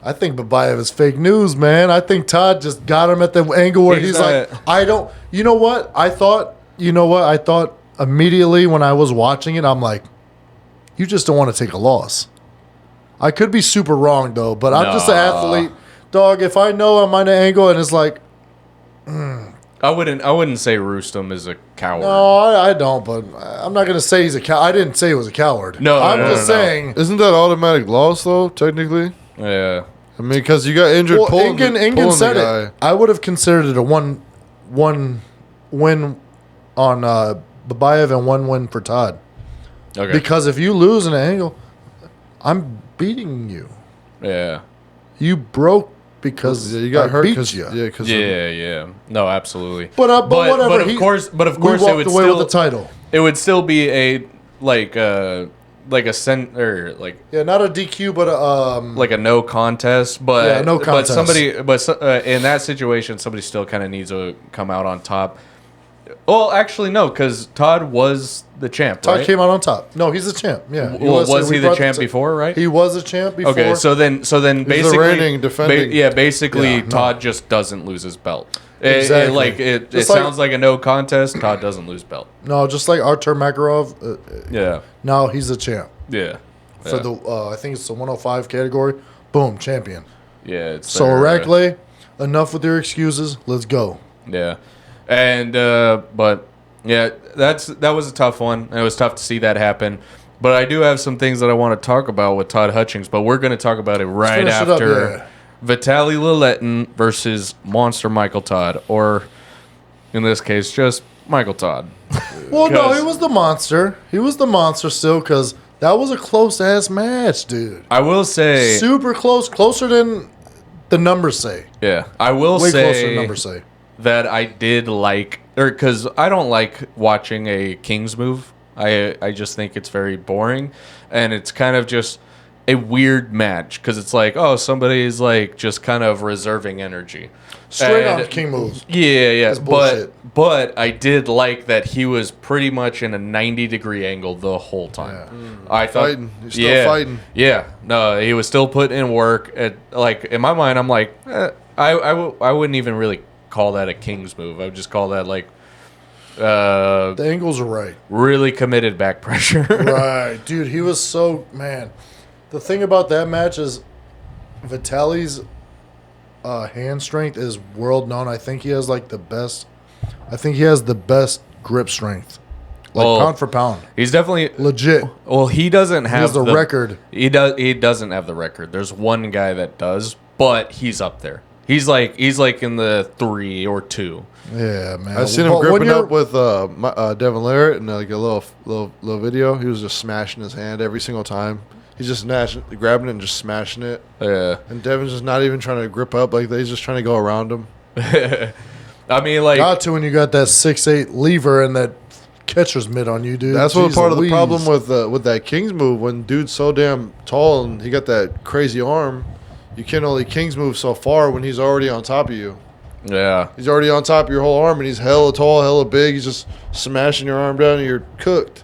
I think Babayev is fake news, man. I think Todd just got him at the angle where he's like, I don't. You know what? I thought immediately when I was watching it, I'm like, you just don't want to take a loss. I could be super wrong, though, but I'm just an athlete. Dog, if I know I'm on an angle and it's like, I wouldn't say Rustam is a coward. no, I don't, but I'm not going to say he's a coward. I didn't say he was a coward. No, I'm no, just no, no. saying. Isn't that automatic loss, though, technically? Yeah. I mean, because you got injured Well, pulling Ingen said the guy. it. I would have considered it a one win on Babayev and one win for Todd. Okay. Because if you lose in an angle, I'm beating you. Yeah. You broke because Yeah, you got I hurt beat because you. Yeah. No, absolutely. But whatever. But of course, we it walked would away still with the title. it would still be a like a or like Yeah, not a DQ, but like a no contest, but Yeah, no contest. in that situation, somebody still kind of needs to come out on top. Well, actually, no, because Todd was the champ. Todd right? came out on top. No, he's a champ. Yeah. Well, was we he the brought champ before? Right. He was a champ before. Okay, so then basically, reigning, defending. basically, Yeah, no. Todd just doesn't lose his belt. Exactly. It Just like- sounds like a no contest. Todd doesn't lose belt. No, just like Artur Makarov. Yeah, Now he's a champ yeah, for the. I think it's the 105 category. Boom, champion. yeah. It's So their, Irakli, enough with your excuses. Let's go. yeah, and but yeah, that was a tough one. It was tough to see that happen. But I do have some things that I want to talk about with Todd Hutchings. But we're going to talk about it right finish it up, after yeah. Vitaly Laletin versus Monster Michael Todd, or in this case, just Michael Todd. Well, no, Because- he was the monster. He was the monster still because that was a close ass match, dude. I will say, Super close, closer than the numbers say. yeah, I will Way closer than say numbers say. that I did like, or because I don't like watching a King's move. I just think it's very boring, and it's kind of just a weird match because it's like, oh, somebody's like just kind of reserving energy. Straight And- on king moves. Yeah. That's bullshit. But I did like that he was pretty much in a 90-degree angle the whole time. I thought, Fighting. He's still fighting. Yeah, no, he was still putting in work. Like in my mind, I'm like, I wouldn't even really call that a King's move. I would just call that like The angles are right. really committed back pressure. Right. Dude, he was so, man. The thing about that match is Vitaly's hand strength is world known. I think he has like the best. I think he has the best grip strength. Like pound for pound. He's definitely legit. Well, he doesn't have he has the record. He doesn't have the record. There's one guy that does, but he's up there. He's like in the 3 or 2. Yeah, man. I seen him gripping up with Devin Larrett in like a little video. He was just smashing his hand every single time. He's just grabbing it and just smashing it. Yeah. And Devin's just not even trying to grip up. Like, he's just trying to go around him. I mean, like... Got to when you got that 6'8" lever and that catcher's mitt on you, dude. That's what part of the problem with that Kings move. When dude's so damn tall and he got that crazy arm, you can only Kings move so far when he's already on top of you. Yeah. He's already on top of your whole arm, and he's hella tall, hella big. He's just smashing your arm down, and you're cooked.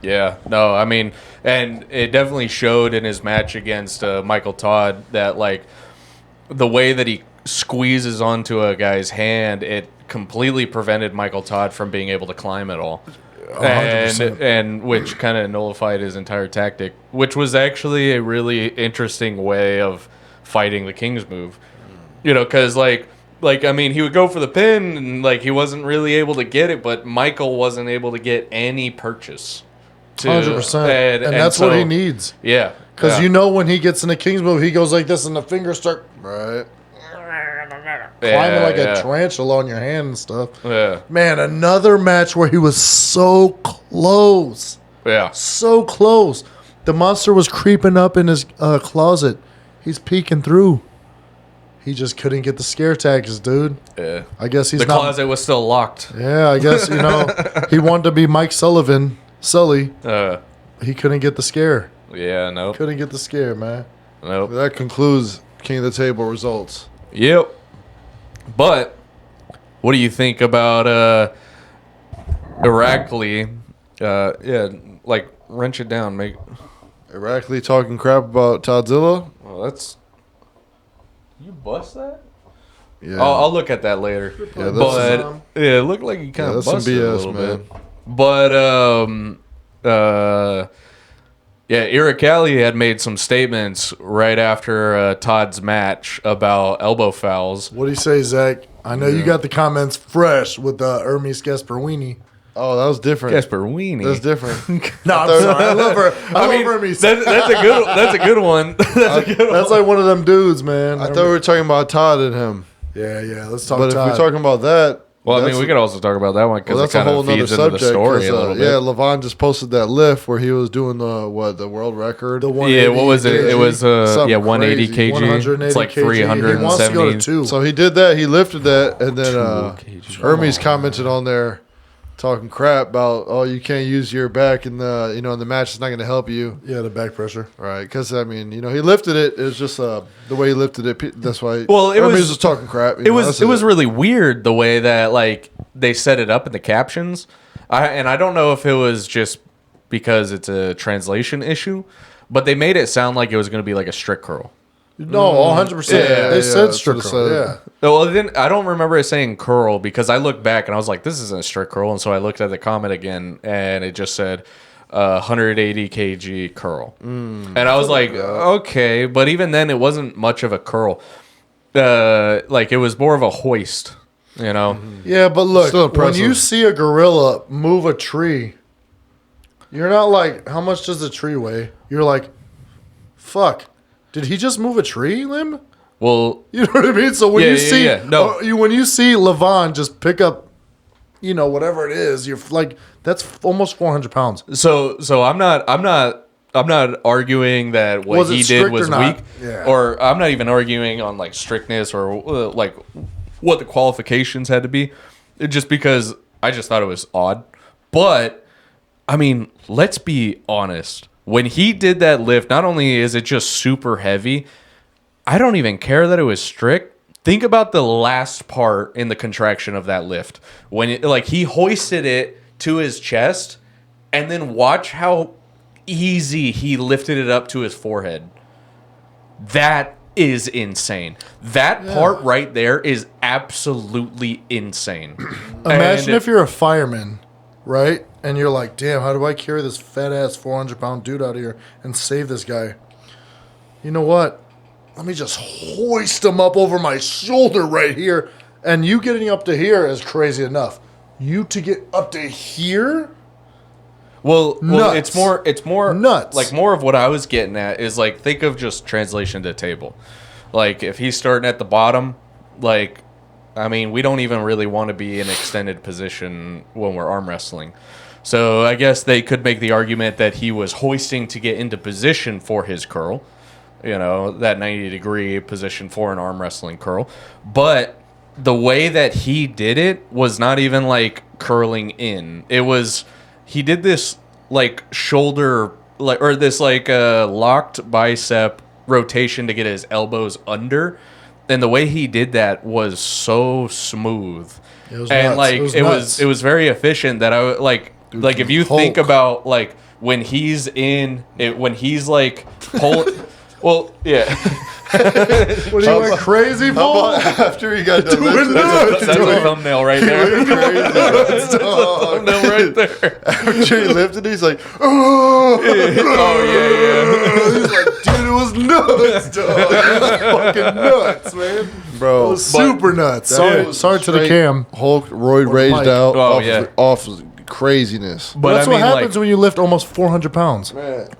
Yeah. No, I mean, and it definitely showed in his match against Michael Todd that, like, the way that he squeezes onto a guy's hand, it completely prevented Michael Todd from being able to climb at all. 100%. And which kind of nullified his entire tactic, which was actually a really interesting way of fighting the Kings move. You know, because, like, I mean, he would go for the pin, and, like, he wasn't really able to get it, but Michael wasn't able to get any purchase. 100%. And that's what he needs. Yeah. Because you know when he gets in a Kings move, he goes like this, and the fingers start climbing like a tarantula on your hand and stuff. Yeah. Man, another match where he was so close. Yeah. So close. The monster was creeping up in his closet. He's peeking through. He just couldn't get the scare tactics, dude. Yeah. I guess he's the closet was still locked. Yeah, I guess, he wanted to be Mike Sully. He couldn't get the scare. Yeah, nope. Couldn't get the scare, man. Nope. That concludes King of the Table results. Yep. But what do you think about Irakli? Like, wrench it down. Irakli talking crap about Todzilla? Well, that's... You bust that? Yeah. I'll look at that later. Yeah, but it looked like you kind of that's busted some BS, a little man. bit. But Irakli had made some statements right after Todd's match about elbow fouls. What do you say, Zach? I know you got the comments fresh with Hermes Gasparini. Oh, that was different. Gasparini. That's different. No, I'm sorry. I love her. I love Hermes. That's a good one. That's like one of them dudes, man. I thought we were talking about Todd and him. Yeah. Let's talk. But Todd. if we're talking about that, well, I mean, we could also talk about that one because that's it kind a whole of nother feeds into the subject. story a little bit. Yeah, Levon just posted that lift where he was doing the world record. The 180 what was it? kg. It was 180 crazy. kg. 180 It's like kg. He wants to go to 370. 2. So he did that. He lifted that, and then 2 kg. Hermes commented on there, talking crap about, oh, you can't use your back in the in the match. It's not going to help you. Yeah, the back pressure. Right, because I mean, he lifted it. It was just the way he lifted it. That's why. Well, Hermes was talking crap. It was really weird the way that, like, they set it up in the captions. I don't know if it was just because it's a translation issue, but they made it sound like it was going to be like a strict curl. No, 100%. They said strict curl. Yeah. Well, I don't remember it saying curl because I looked back and I was like, this isn't a strict curl. And so I looked at the comment again and it just said 180 kg curl. And I was like, okay. But even then, it wasn't much of a curl. Like, it was more of a hoist, Yeah, but look, Still when impressive. you see a gorilla move a tree, you're not like, how much does the tree weigh? You're like, fuck. Did he just move a tree limb? Well, You know what I mean? So when Yeah, you yeah, see yeah. No. when you see Levon just pick up, whatever it is, you're like, that's almost 400 pounds. so I'm not arguing that what Was it he did strict was or not? weak, Yeah. or I'm not even arguing on like strictness or like what the qualifications had to be. Just because I just thought it was odd. But I mean, let's be honest. When he did that lift, not only is it just super heavy, I don't even care that it was strict. Think about the last part in the contraction of that lift. When he hoisted it to his chest, and then watch how easy he lifted it up to his forehead. That is insane. That part right there is absolutely insane. Imagine if you're a fireman, right? And you're like, damn, how do I carry this fat ass 400-pound dude out of here and save this guy? You know what? Let me just hoist him up over my shoulder right here. And you getting up to here is crazy enough. you to get up to here. Well, Nuts. it's more Nuts. Like more of what I was getting at is like think of just translation to table. Like if he's starting at the bottom, like I mean, we don't even really want to be in extended position when we're arm wrestling. So I guess they could make the argument that he was hoisting to get into position for his curl, you know, that 90-degree position for an arm wrestling curl. But the way that he did it was not even like curling in. It was, he did this like shoulder, like, or this like locked bicep rotation to get his elbows under. And the way he did that was so smooth. It was and nuts. like Nuts. it was very efficient that I like. Dude, like if you Hulk. think about like when he's in it, when he's like pulling, well, yeah. What, you went crazy, Paul? After he got done lifting, That's a thumbnail right there. That's Thumbnail right there. After he lifted, he's like, oh, Oh He's like, dude, it was nuts, dog. It was fucking nuts, man. It bro. was super nuts. Sorry to the Straight cam. Hulk roid Or raged Mike. out Oh, yeah. off craziness. But That's I mean, what happens like, when you lift almost 400 pounds.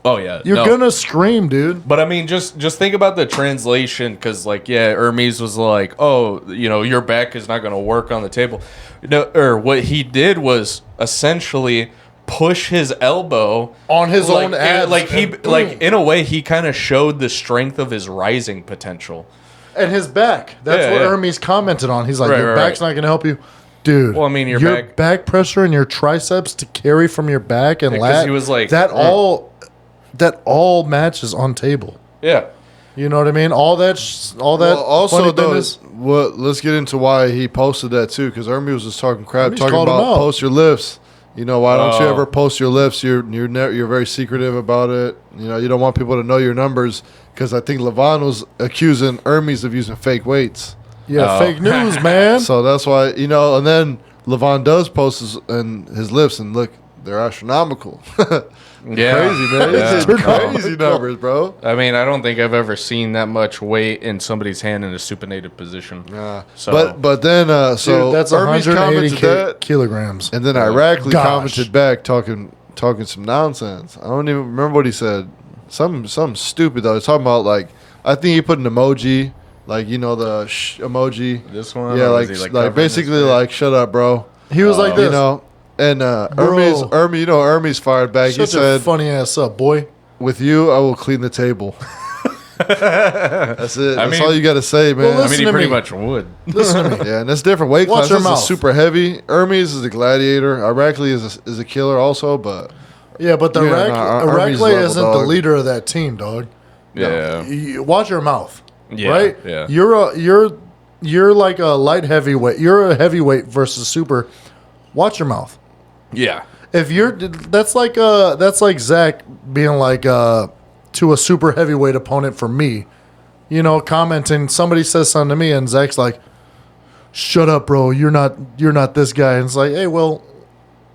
oh yeah, You're no. gonna scream, dude. But I mean, just think about the translation, because like, yeah, Hermes was like, oh, you know, your back is not going to work on the table. No, or what he did was essentially push his elbow On his like, own abs. like he and boom. like in a way he kind of showed the strength of his rising potential. And his back. That's Yeah, what yeah. Hermes commented on. He's like, Right, your right, back's right. not going to help you. Dude. Well, I mean, your back pressure and your triceps to carry from your back and Yeah, 'cause lat. he was like- that all matches on table. Yeah. You know what I mean? All that Well, also, funny though, business. let's get into why he posted that too, because Hermes was just talking crap, Hermes talking called him about out. post your lifts. You know, why don't you Oh. ever post your lifts? You're very secretive about it. You know, you don't want people to know your numbers, because I think Levon was accusing Hermes of using fake weights. Yeah, Oh. fake news, man. So that's why, you know, and then Levon does post his lifts, and look, they're astronomical. Yeah. Crazy, man. Yeah. It's just crazy numbers, bro. I mean, I don't think I've ever seen that much weight in somebody's hand in a supinated position. So, But then, so Dude, that's Hermes 180 commented that, kilograms. and then Irakli Gosh. commented back talking some nonsense. I don't even remember what he said. Something stupid though. He's talking about like, I think he put an emoji, like, you know, the emoji. this one, Yeah, or like is he, like covering basically his face? like, shut up, bro. He was like this. You know. And Hermes, you know, Hermes fired back. Shut He your said, funny ass up, boy. "With you, I will clean the table." That's it. I That's mean- all you got to say, man. I mean, listen he to pretty me. much would. Listen to me. Yeah, and it's different weight Watch classes. your This is mouth. super heavy. Hermes is a gladiator. Irakli is a killer also, but Yeah, but the Yeah, Hermes Irakli level, isn't the dog. leader of that team, dog. Yeah. Watch your mouth. Yeah, Right? yeah. You're like a light heavyweight. You're a heavyweight versus super. Watch your mouth. Yeah. If you're that's like Zach being like to a super heavyweight opponent for me, you know, commenting. Somebody says something to me, and Zach's like, "Shut up, bro. You're not this guy." And it's like, hey, well,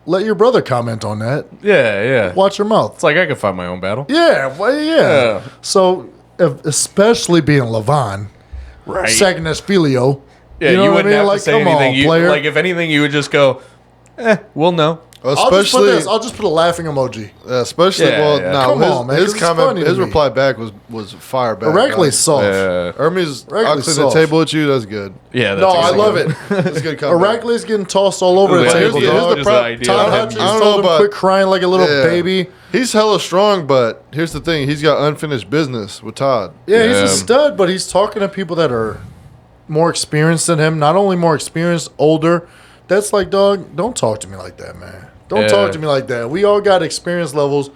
let your brother comment on that. Yeah, yeah. Watch your mouth. It's like I could fight my own battle. Yeah, well, yeah. Yeah. So, especially being Levon, Right. Sagnas Filio. Yeah, you know you what I wouldn't mean? have Like, to say come on, anything. player. Like, if anything, you would just go, we'll know. I'll just put especially this. I'll just put a laughing emoji. especially Yeah, well, yeah. no, Come on, man, his 'cause it's comment, funny to his me. reply back was fire back. Irakli's soft. Hermes, I'll Irakli's clean the soft. table with you. That's good. Yeah, that's No, I exactly love it. it. That's good comeback. Irakli's getting tossed all over the Yeah, table, here's dog. the just pro- the idea Todd of him- Hutchings I don't told know him about- quit crying like a little Yeah. baby. He's hella strong, but here's the thing: he's got unfinished business with Todd. Yeah, he's Yeah. a stud, but he's talking to people that are more experienced than him. Not only more experienced, older. That's like, dog, don't talk to me like that, man. Don't Yeah. talk to me like that. We all got experience levels.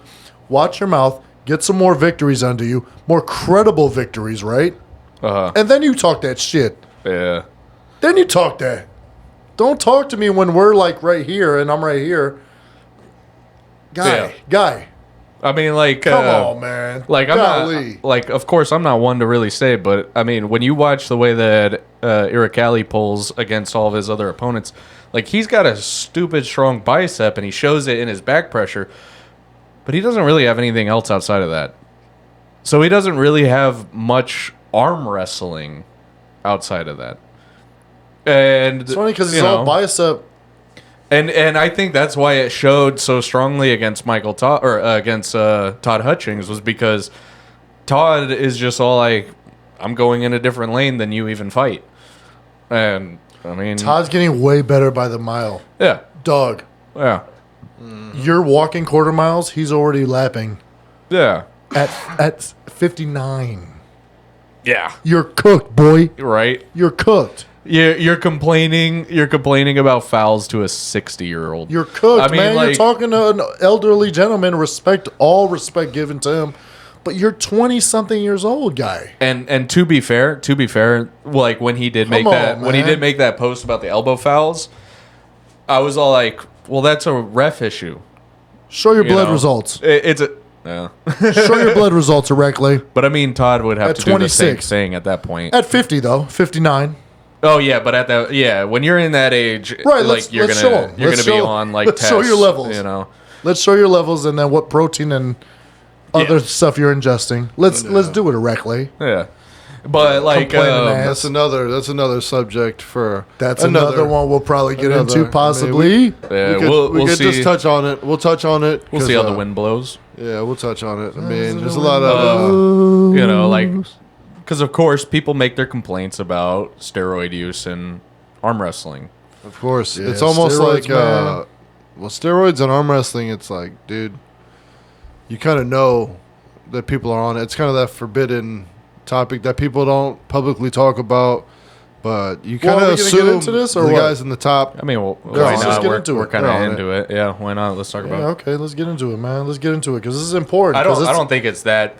Watch your mouth. Get some more victories under you. More credible victories, right? Uh-huh. And then you talk that shit. Yeah. Then you talk that. Don't talk to me when we're like right here and I'm right here. Guy. I mean, like, Come on, man. Golly. not, like, of course, I'm not one to really say, but I mean, when you watch the way that Irakli pulls against all of his other opponents, like, he's got a stupid strong bicep and he shows it in his back pressure, but he doesn't really have anything else outside of that. So he doesn't really have much arm wrestling outside of that. And It's funny because you he's all know, bicep. And I think that's why it showed so strongly against against Todd Hutchings, was because Todd is just all like, I'm going in a different lane than you even fight. And I mean, Todd's getting way better by the mile. yeah, Dog, yeah, you're walking quarter miles, he's already lapping yeah, at 59. yeah. You're cooked, boy. Right. You're cooked. You're complaining. You're complaining about fouls to a 60-year-old. You're cooked, I mean, man. like, You're talking to an elderly gentleman. All respect given to him. But you're 20-something years old, guy. And to be fair, like when he did Come on, when he man. did make that post about the elbow fouls, I was all like, well, that's a ref issue. Show your You blood know? results. It's a. Yeah. Show your blood results, Irakli. But I mean, Todd would have At to do the same 26. thing at that point. At 50, though. 59. Oh yeah, but at that, when you're in that age, Right, like you're let's show 'em. gonna Let's be show- on like let's tests, show your levels. you know. Let's show your levels and then what protein and other Yeah. stuff you're ingesting. Let's do it, Irakli. Yeah, but like, Complaining ass. That's another subject for That's another one we'll probably get into, possibly. yeah, we we'll could see. just touch on it. We'll touch on it. We'll 'cause, see how the wind blows. Yeah, we'll touch on it. I mean, there's a lot of You know, like, because of course people make their complaints about steroid use in arm wrestling. of course. Yeah, It's almost steroids, like man. well, steroids and arm wrestling. It's like, dude, you kind of know that people are on it. It's kind of that forbidden topic that people don't publicly talk about. But you Well, kind are of we gonna get assume into this, or the what? guys in the top. I mean, well, Yeah, why let's just not? get We're, into we're it. kind They're of on into it. Yeah, why not? Let's talk about Yeah, it. okay, let's get into it, man. Let's get into it because this is important. I 'cause don't. I it's- don't think it's that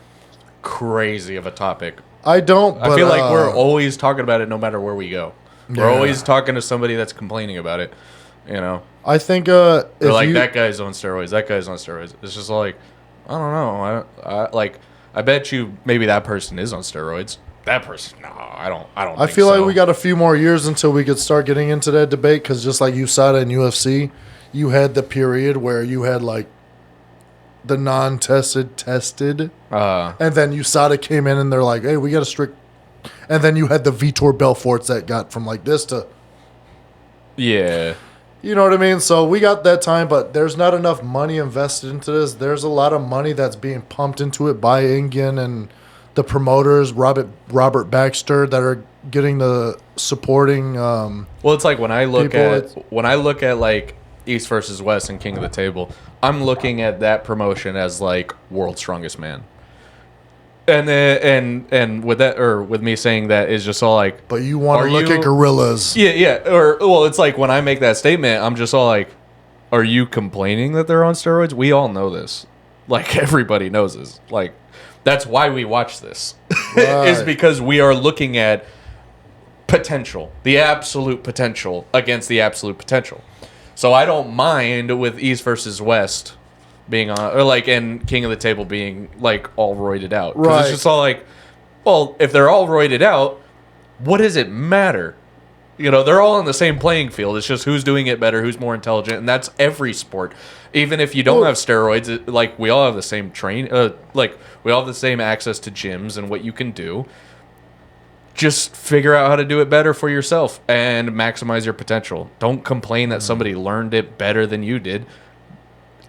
crazy of a topic. I don't. But, I feel like we're always talking about it, no matter where we go. Yeah. We're always talking to somebody that's complaining about it. You know, I think they're if like, you, that guy's on steroids. That guy's on steroids. It's just like, I don't know. I bet you maybe that person is on steroids. That person, no, I don't. I think feel so. like we got a few more years until we could start getting into that debate because just like USADA and UFC, you had the period where you had like the non-tested, tested, and then USADA came in and they're like, hey, we got a strict. And then you had the Vitor Belforts that got from like this to, Yeah. you know what I mean? So we got that time, but there's not enough money invested into this. There's a lot of money that's being pumped into it by Ingen and the promoters, Robert Baxter, that are getting the supporting. Well, it's like when I look People, at like East versus West and King of the Table, I'm looking at that promotion as like World's Strongest Man. And with that, or with me saying that, is just all like, But you want Are to look you- at gorillas. yeah, or well, it's like when I make that statement, I'm just all like, are you complaining that they're on steroids? We all know this. Like, everybody knows this. Like, that's why we watch this. Is Right. because we are looking at potential, the absolute potential against the absolute potential. So I don't mind with East versus West being on, or like, and King of the Table being like all roided out. 'Cause Right. it's just all like, well, if they're all roided out, what does it matter? You know, they're all on the same playing field. It's just who's doing it better, who's more intelligent, and that's every sport. Even if you don't Well- have steroids, like we all have the same like we all have the same access to gyms and what you can do. Just figure out how to do it better for yourself and maximize your potential. Don't complain that somebody learned it better than you did.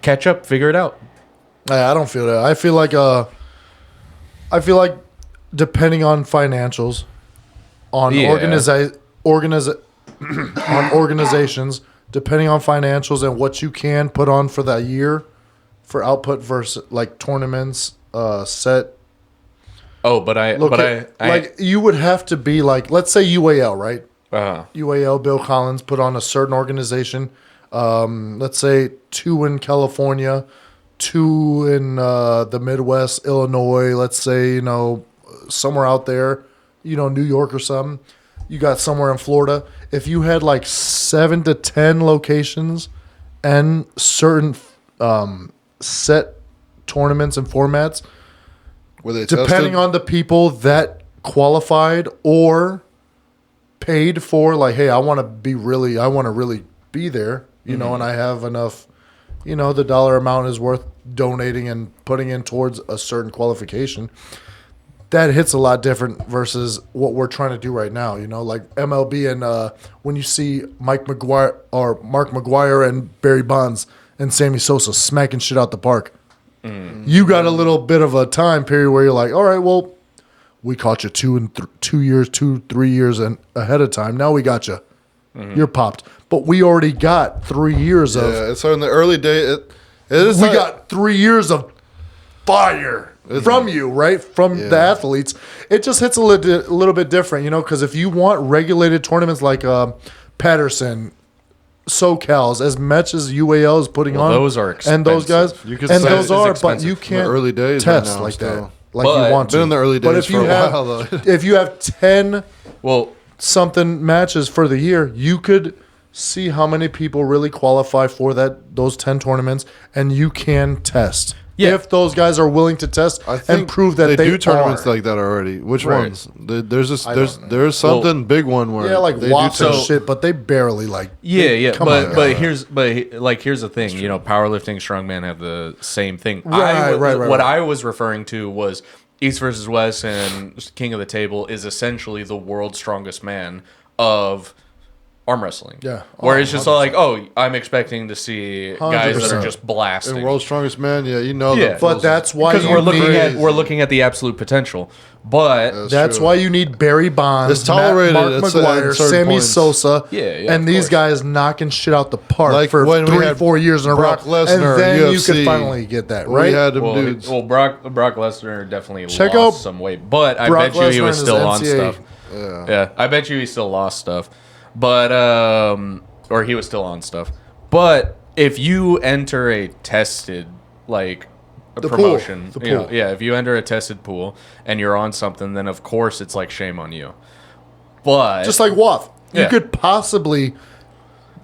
Catch up, figure it out. I don't feel that. I feel like depending on financials, on Yeah. on organizations, depending on financials and what you can put on for that year for output versus like tournaments, set. Oh, but I Like you would have to be like, let's say UAL, right? uh, UAL, Bill Collins put on a certain organization. Let's say 2 in California, 2 in the Midwest, Illinois. Let's say, somewhere out there, New York or something. You got somewhere in Florida. If you had like 7 to 10 locations and certain set tournaments and formats, Were they depending tested? on the people that qualified or paid for, like, hey, I want to really be there, and I have enough, the dollar amount is worth donating and putting in towards a certain qualification. that hits a lot different versus what we're trying to do right now. You know, like MLB and when you see Mark McGuire and Barry Bonds and Sammy Sosa smacking shit out the park. You got a little bit of a time period where you're like, all right, well, we caught you 3 years ahead of time. Now we got you. You're popped. But we already got 3 years of. Yeah, so in the early days, we got 3 years of fire from you, right? From the athletes. It just hits a little bit different, you know, because if you want regulated tournaments like Patterson, SoCal's, as much as UAL is putting on, those are expensive. And those guys, You could and say those it's are, expensive. but you can't early days test right now, like still. that, like But you want to. been in the early But days if you for a have, while, though. if you have 10 Well, something matches for the year, you could see how many people really qualify for those 10 tournaments, and you can test. Yeah. If those guys are willing to test I think and prove that they do tournaments are. like that already. Which Right. ones? There's I don't know. there's something big one where Yeah, like they do WAPs and tournaments. shit, but they barely like. yeah. come But on. here's the thing. You know, powerlifting, strongman have the same thing. Right. What I was referring to was East versus West and King of the Table is essentially the world's strongest man of arm wrestling. Yeah. Where Oh, it's just like, I'm expecting to see guys that are 100%. just blasting. And World's Strongest Man, yeah, you know Yeah. them. But that's why because you need. we're looking at the absolute potential. But That's true. why you need Barry Bonds, It's tolerated Mark at McGuire, certain Sammy points. Sosa, Yeah, and of these course. guys knocking shit out the park Like for when we 3-4 had years in a Brock row, Lesnar, and then you UFC, could finally get that We right. had them well, dudes. Brock Lesnar definitely Check lost out some weight, but I Brock bet you he Lesnar was and still his on NCAA. stuff. Yeah, I bet you he still lost stuff, but or he was still on stuff. But if you enter a tested promotion, The you know, pool. yeah, if you enter a tested pool and you're on something, then of course it's like shame on you. But Just like WAF, you Yeah. could possibly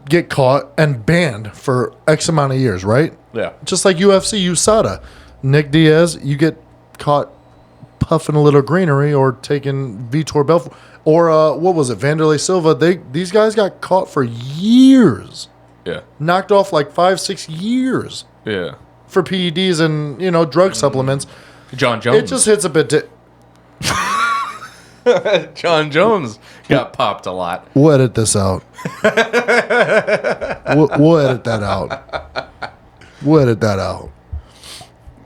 get caught and banned for X amount of years, right? yeah, Just like UFC, USADA, Nick Diaz, you get caught puffing a little greenery or taking Vitor Belfort or what was it, Vanderlei Silva? These guys got caught for years, yeah, knocked off like 5-6 years yeah. for PEDs and drug supplements. John Jones. It just hits a bit. John Jones got popped a lot. We'll edit this out. we'll edit that out. We'll edit that out.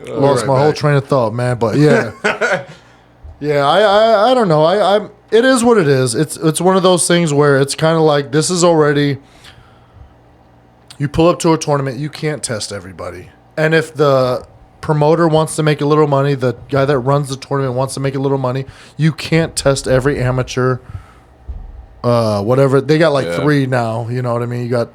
Lost right my whole back. train of thought, man. But yeah, yeah. I don't know. I it is what it is. It's one of those things where it's kind of like this is already. You pull up to a tournament, you can't test everybody, and if the promoter wants to make a little money, the guy that runs the tournament wants to make a little money, you can't test every amateur. Whatever they got like 3 now. You know what I mean? You got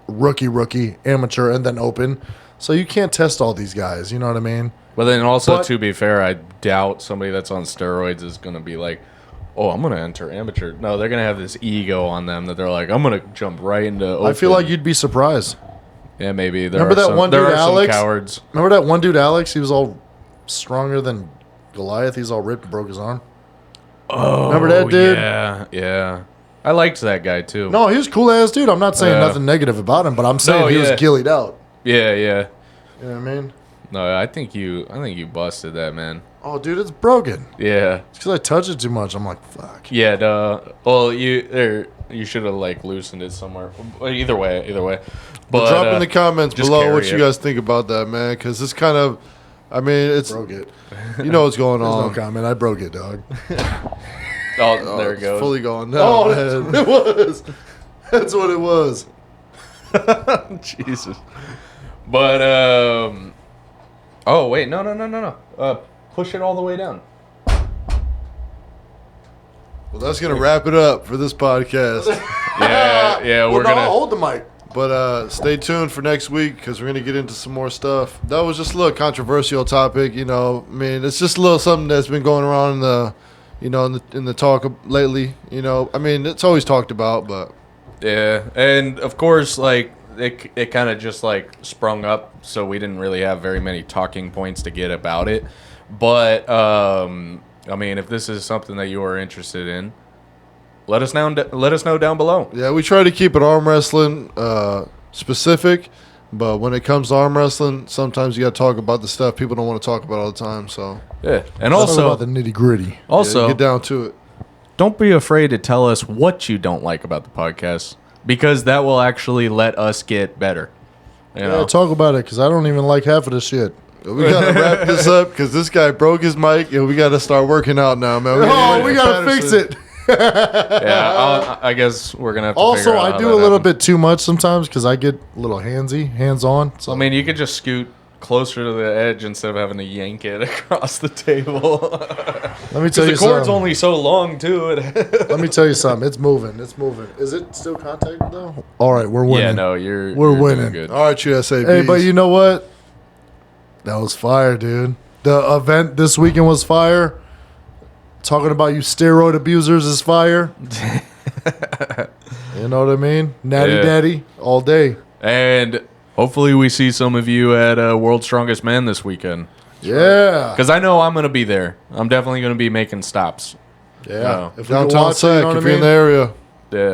rookie, amateur, and then open. So you can't test all these guys. You know what I mean? But then also, But- to be fair, I doubt somebody that's on steroids is going to be like, oh, I'm going to enter amateur. No, they're going to have this ego on them that they're like, I'm going to jump right into open. I feel like you'd be surprised. Yeah, maybe. Remember that one dude, there are Alex? some cowards. Remember that one dude, Alex? He was all stronger than Goliath. He's all ripped and broke his arm. Oh, Remember that dude? Yeah. I liked that guy, too. No, he was cool ass dude. I'm not saying Yeah. nothing negative about him, but I'm saying No, he was yeah. gillied out. Yeah. You know what I mean? No, I think you busted that, man. Oh, dude, it's broken. Yeah. It's because I touch it too much. I'm like, fuck. Yeah, well, you should have like loosened it somewhere. Either way. But Drop in the comments just below carry what you it. guys think about that, man. Because it's kind of, I mean, it's Broke it. you know what's going There's no on. comment. I broke it, dog. Oh, there it It's goes. fully gone now. Oh, man. it was. That's what it was. Jesus. But oh wait, no. Push it all the way down. Well, that's gonna wrap it up for this podcast. Yeah, Well, we're no, gonna. hold the mic. But stay tuned for next week because we're gonna get into some more stuff. That was just a little controversial topic, I mean, it's just a little something that's been going around in the, in the talk lately. I mean, it's always talked about, but Yeah, and of course, like it kind of just like sprung up, so we didn't really have very many talking points to get about it. But I mean, if this is something that you are interested in, let us know. Let us know down below. yeah, we try to keep it arm wrestling specific, But when it comes to arm wrestling, sometimes you got to talk about the stuff people don't want to talk about all the time. So Yeah, and Talk also, about the nitty gritty. also, get down to it. don't be afraid to tell us what you don't like about the podcast, because that will actually let us get better. You know? Yeah, talk about it because I don't even like half of this shit. We got to wrap this up because this guy broke his mic and we got to start working out now, man. We gotta fix it. Yeah, I guess we're gonna have to Also, figure out I how do that a little happened. bit too much sometimes because I get a little hands on. So I mean, you could just scoot closer to the edge instead of having to yank it across the table. let me tell The you cord's something. only so long too. Let me tell you something. It's moving. Is it still contacted though? All right, we're winning. Yeah, no, We're you're doing winning. good. All right, USABs. Hey, but you know what? That was fire, dude. The event this weekend was fire. Talking about you steroid abusers is fire. You know what I mean? Natty Yeah. daddy all day. And hopefully we see some of you at World's Strongest Man this weekend. Yeah. Because I know I'm going to be there. I'm definitely going to be making stops. Yeah. No. If we can downtown watch it, you Sac, know what if I you're in mean? the area,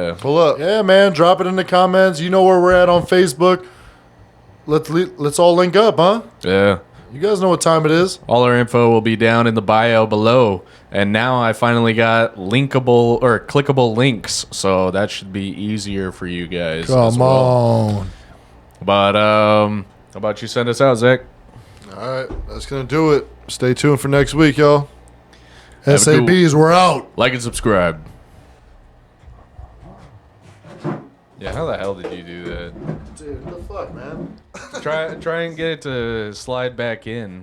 Yeah. pull up. Yeah, man. Drop it in the comments. You know where we're at on Facebook. Let's all link up, huh? Yeah. You guys know what time it is. All our info will be down in the bio below. And now I finally got linkable or clickable links. So that should be easier for you guys. as Come well. on. But how about you send us out, Zach? All right, that's going to do it. Stay tuned for next week, y'all. Have a SABs, we're out. Like and subscribe. Yeah, how the hell did you do that? Dude, what the fuck, man? Try and get it to slide back in.